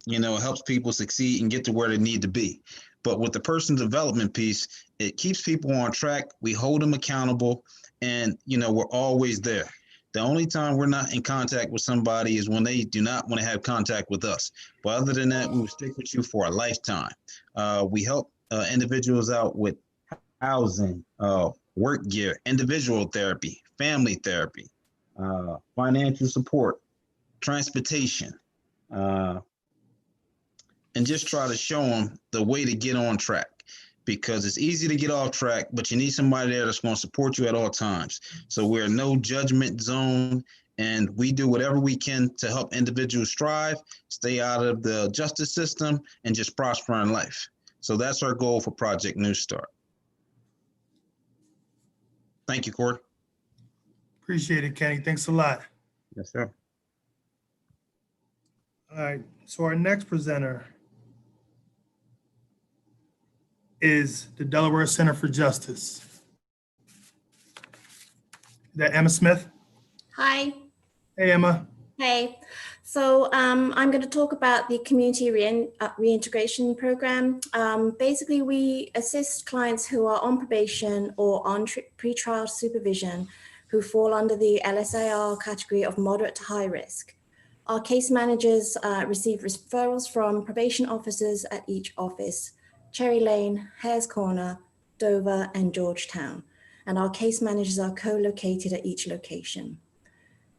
You know, it helps people succeed and get to where they need to be. But with the personal development piece, it keeps people on track. We hold them accountable, and you know, we're always there. The only time we're not in contact with somebody is when they do not want to have contact with us. But other than that, we will stick with you for a lifetime. We help individuals out with housing, work gear, individual therapy, family therapy, financial support, transportation, and just try to show them the way to get on track. Because it's easy to get off track, but you need somebody there that's going to support you at all times. So we're no judgment zone, and we do whatever we can to help individuals strive, stay out of the justice system, and just prosper in life. So that's our goal for Project New Start. Thank you, Corey. Appreciate it, Kenny. Thanks a lot. Yes, sir. All right, so our next presenter is the Delaware Center for Justice. Is that Emma Smith? Hi. Hey, Emma. Hey. So I'm going to talk about the community reintegration program. Basically, we assist clients who are on probation or on pretrial supervision who fall under the LSIR category of moderate to high risk. Our case managers receive referrals from probation officers at each office: Cherry Lane, Hare's Corner, Dover, and Georgetown. And our case managers are co-located at each location.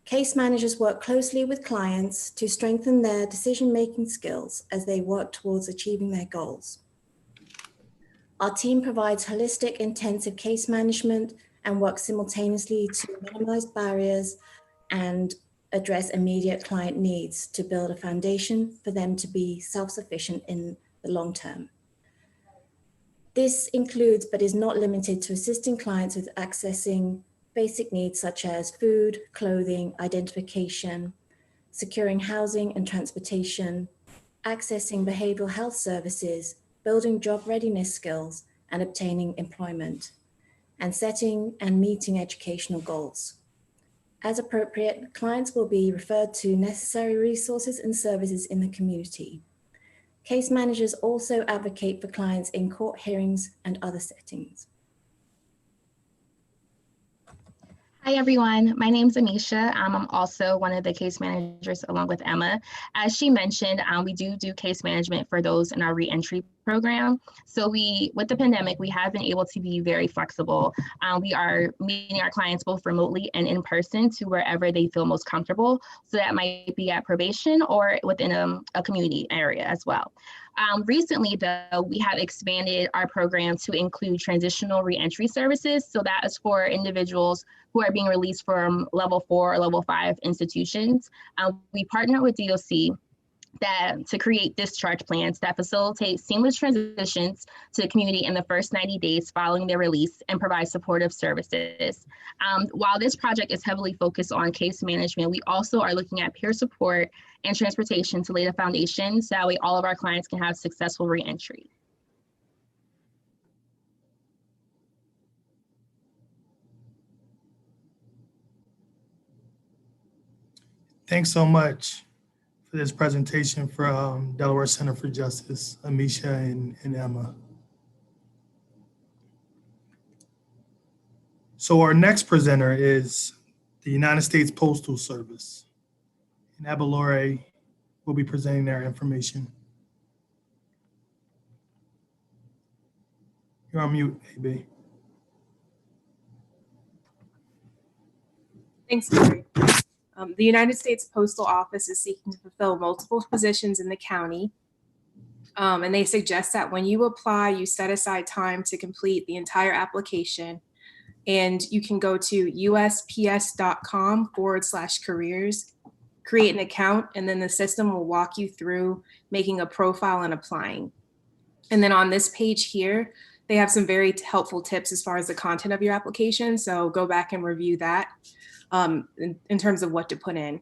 Case managers work closely with clients to strengthen their decision-making skills as they work towards achieving their goals. Our team provides holistic, intensive case management and works simultaneously to minimize barriers and address immediate client needs to build a foundation for them to be self-sufficient in the long term. This includes, but is not limited to, assisting clients with accessing basic needs such as food, clothing, identification, securing housing and transportation, accessing behavioral health services, building job readiness skills, and obtaining employment, and setting and meeting educational goals. As appropriate, clients will be referred to necessary resources and services in the community. Case managers also advocate for clients in court hearings and other settings. Hi, everyone. My name is Anisha. I'm also one of the case managers along with Emma. As she mentioned, we do case management for those in our reentry program. So with the pandemic, we have been able to be very flexible. We are meeting our clients both remotely and in person to wherever they feel most comfortable. So that might be at probation or within a community area as well. Recently, though, we have expanded our program to include transitional reentry services. So that is for individuals who are being released from level 4 or level 5 institutions. We partner with DOC to create discharge plans that facilitate seamless transitions to the community in the first 90 days following their release and provide supportive services. While this project is heavily focused on case management, we also are looking at peer support and transportation to lay the foundation so that way all of our clients can have successful reentry. Thanks so much for this presentation from Delaware Center for Justice, Amisha and Emma. So our next presenter is the United States Postal Service. And Abalore will be presenting their information. You're on mute, AB. Thanks, Corey. The United States Postal Office is seeking to fulfill multiple positions in the county. And they suggest that when you apply, you set aside time to complete the entire application. And you can go to USPS.com/careers, create an account, and then the system will walk you through making a profile and applying. And then on this page here, they have some very helpful tips as far as the content of your application. So go back and review that. In terms of what to put in.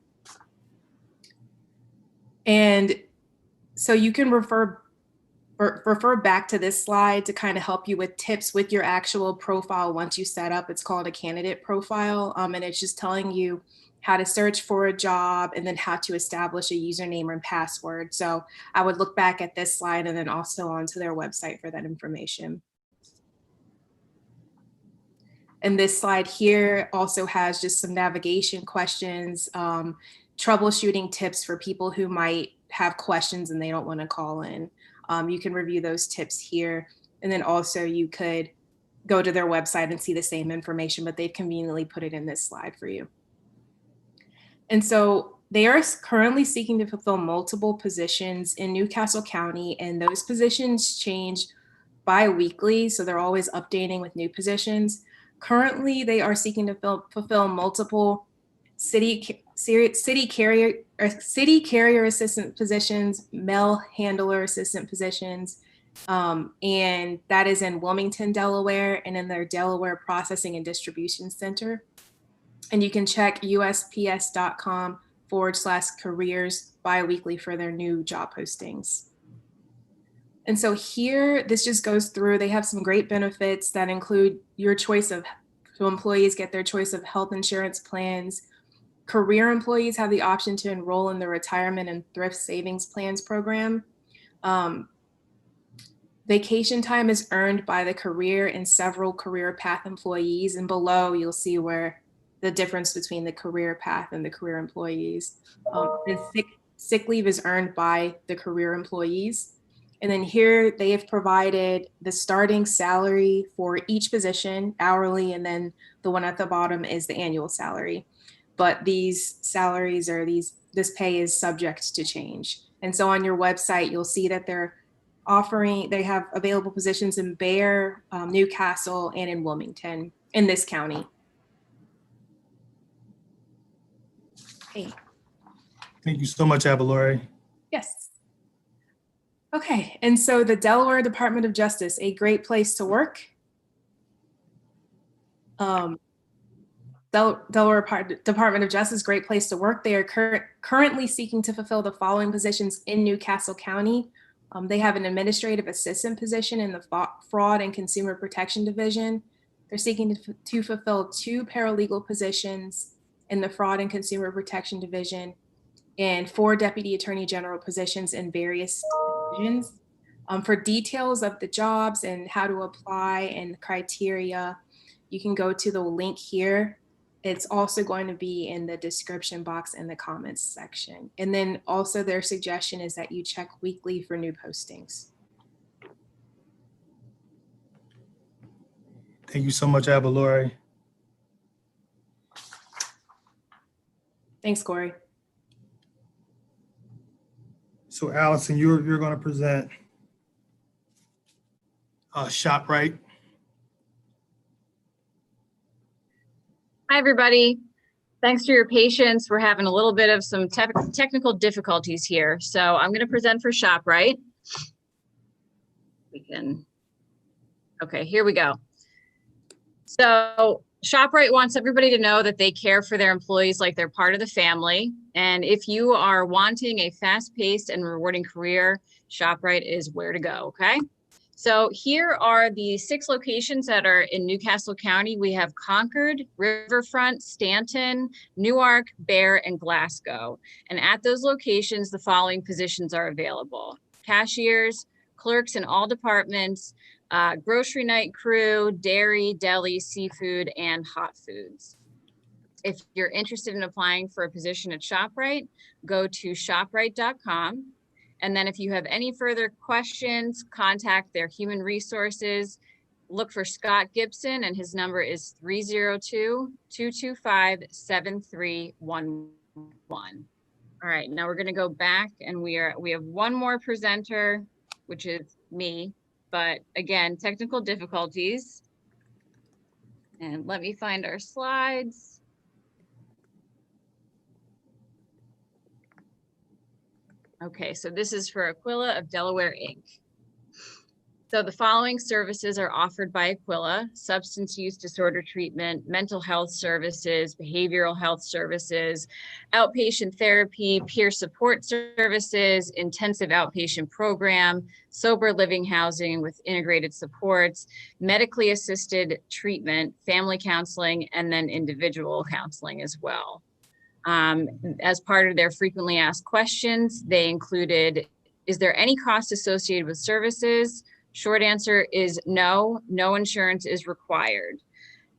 And so you can refer back to this slide to kind of help you with tips with your actual profile once you set up. It's called a candidate profile, and it's just telling you how to search for a job and then how to establish a username and password. So I would look back at this slide and then also onto their website for that information. And this slide here also has just some navigation questions, troubleshooting tips for people who might have questions and they don't want to call in. You can review those tips here. And then also you could go to their website and see the same information, but they've conveniently put it in this slide for you. And so they are currently seeking to fulfill multiple positions in Newcastle County, and those positions change bi-weekly. So they're always updating with new positions. Currently, they are seeking to fulfill multiple city carrier assistant positions, mail handler assistant positions, and that is in Wilmington, Delaware, and in their Delaware Processing and Distribution Center. And you can check USPS.com/careers bi-weekly for their new job postings. And so here, this just goes through, they have some great benefits that include your choice of, so employees get their choice of health insurance plans. Career employees have the option to enroll in the retirement and thrift savings plans program. Vacation time is earned by the career and several career path employees. And below, you'll see where the difference between the career path and the career employees. And sick leave is earned by the career employees. And then here they have provided the starting salary for each position hourly, and then the one at the bottom is the annual salary. But these salaries or this pay is subject to change. And so on your website, you'll see that they have available positions in Bear, Newcastle, and in Wilmington in this county. Hey. Thank you so much, Abalore. Yes. Okay, and so the Delaware Department of Justice, a great place to work. Delaware Department of Justice, great place to work. They are currently seeking to fulfill the following positions in Newcastle County. They have an administrative assistant position in the Fraud and Consumer Protection Division. They're seeking to fulfill 2 paralegal positions in the Fraud and Consumer Protection Division and 4 Deputy Attorney General positions in various divisions. For details of the jobs and how to apply and criteria, you can go to the link here. It's also going to be in the description box in the comments section. And then also their suggestion is that you check weekly for new postings. Thank you so much, Abalore. Thanks, Corey. So Allison, you're going to present ShopRite. Hi, everybody. Thanks for your patience. We're having a little bit of some technical difficulties here. So I'm going to present for ShopRite. Okay, here we go. So ShopRite wants everybody to know that they care for their employees like they're part of the family. And if you are wanting a fast-paced and rewarding career, ShopRite is where to go, okay? So here are the 6 locations that are in Newcastle County. We have Concord, Riverfront, Stanton, Newark, Bear, and Glasgow. And at those locations, the following positions are available: cashiers, clerks in all departments, grocery night crew, dairy, deli, seafood, and hot foods. If you're interested in applying for a position at ShopRite, go to shoprite.com. And then if you have any further questions, contact their human resources. Look for Scott Gibson, and his number is 302-225-7311. All right, now we're going to go back, and we have one more presenter, which is me. But again, technical difficulties. And let me find our slides. Okay, so this is for Aquila of Delaware, Inc. So the following services are offered by Aquila: substance use disorder treatment, mental health services, behavioral health services, outpatient therapy, peer support services, intensive outpatient program, sober living housing with integrated supports, medically assisted treatment, family counseling, and then individual counseling as well. As part of their frequently asked questions, they included, is there any cost associated with services? Short answer is no, no insurance is required.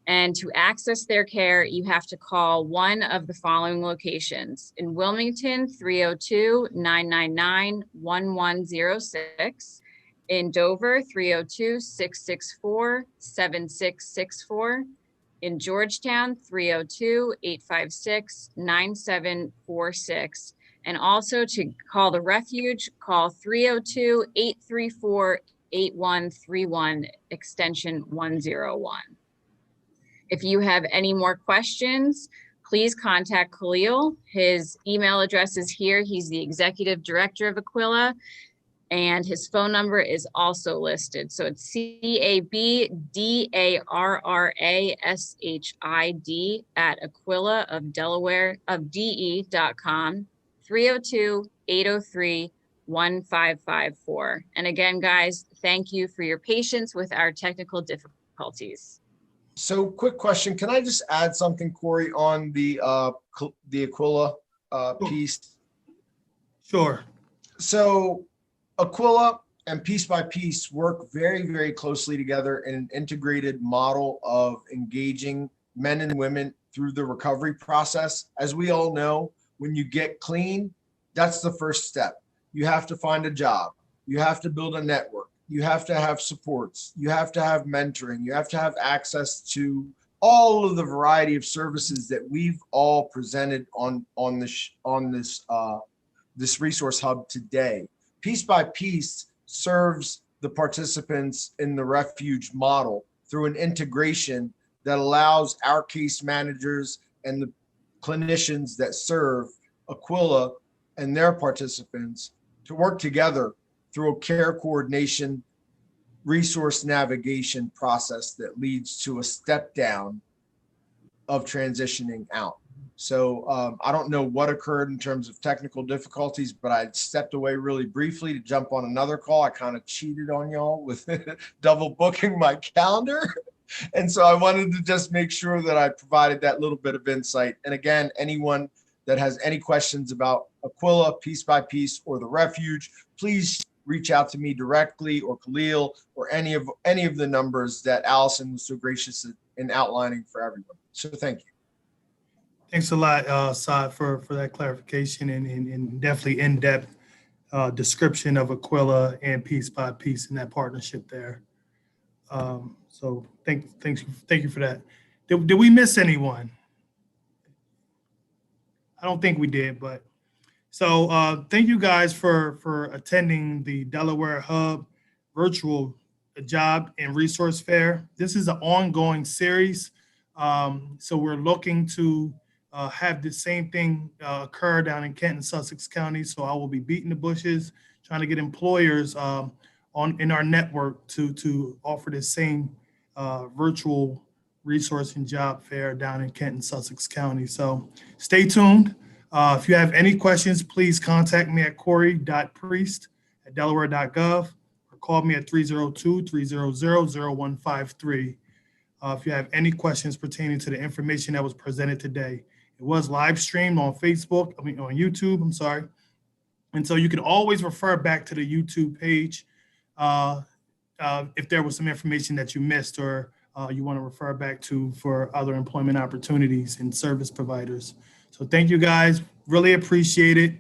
And to access their care, you have to call one of the following locations. In Wilmington, 302-999-1106. In Dover, 302-664-7664. In Georgetown, 302-856-9746. And also to call the refuge, call 302-834-8131, extension 101. If you have any more questions, please contact Khalil. His email address is here. He's the executive director of Aquila, and his phone number is also listed. So it's CABDARRASHID at Aquila of Delaware of DE.com, 302-803-1554. And again, guys, thank you for your patience with our technical difficulties. So quick question, can I just add something, Corey, on the Aquila piece? Sure. So Aquila and Piece by Piece work very, very closely together in an integrated model of engaging men and women through the recovery process. As we all know, when you get clean, that's the first step. You have to find a job. You have to build a network. You have to have supports. You have to have mentoring. You have to have access to all of the variety of services that we've all presented on this resource hub today. Piece by Piece serves the participants in the refuge model through an integration that allows our case managers and the clinicians that serve Aquila and their participants to work together through a care coordination, resource navigation process that leads to a step down of transitioning out. So I don't know what occurred in terms of technical difficulties, but I stepped away really briefly to jump on another call. I kind of cheated on y'all with double booking my calendar. And so I wanted to just make sure that I provided that little bit of insight. And again, anyone that has any questions about Aquila, Piece by Piece, or the refuge, please reach out to me directly, or Khalil, or any of the numbers that Allison was so gracious in outlining for everyone. So thank you. Thanks a lot, Saad, for that clarification and definitely in-depth description of Aquila and Piece by Piece and that partnership there. So thank you for that. Did we miss anyone? I don't think we did, but so thank you guys for attending the Delaware Hub virtual job and resource fair. This is an ongoing series. So we're looking to have the same thing occur down in Kent and Sussex County. So I will be beating the bushes, trying to get employers in our network to offer the same virtual resource and job fair down in Kent and Sussex County. So stay tuned. If you have any questions, please contact me at corey.priest@delaware.gov or call me at 302-300-0153. If you have any questions pertaining to the information that was presented today. It was live streamed on Facebook, on YouTube, I'm sorry. And so you can always refer back to the YouTube page if there was some information that you missed or you want to refer back to for other employment opportunities and service providers. So thank you guys, really appreciate it.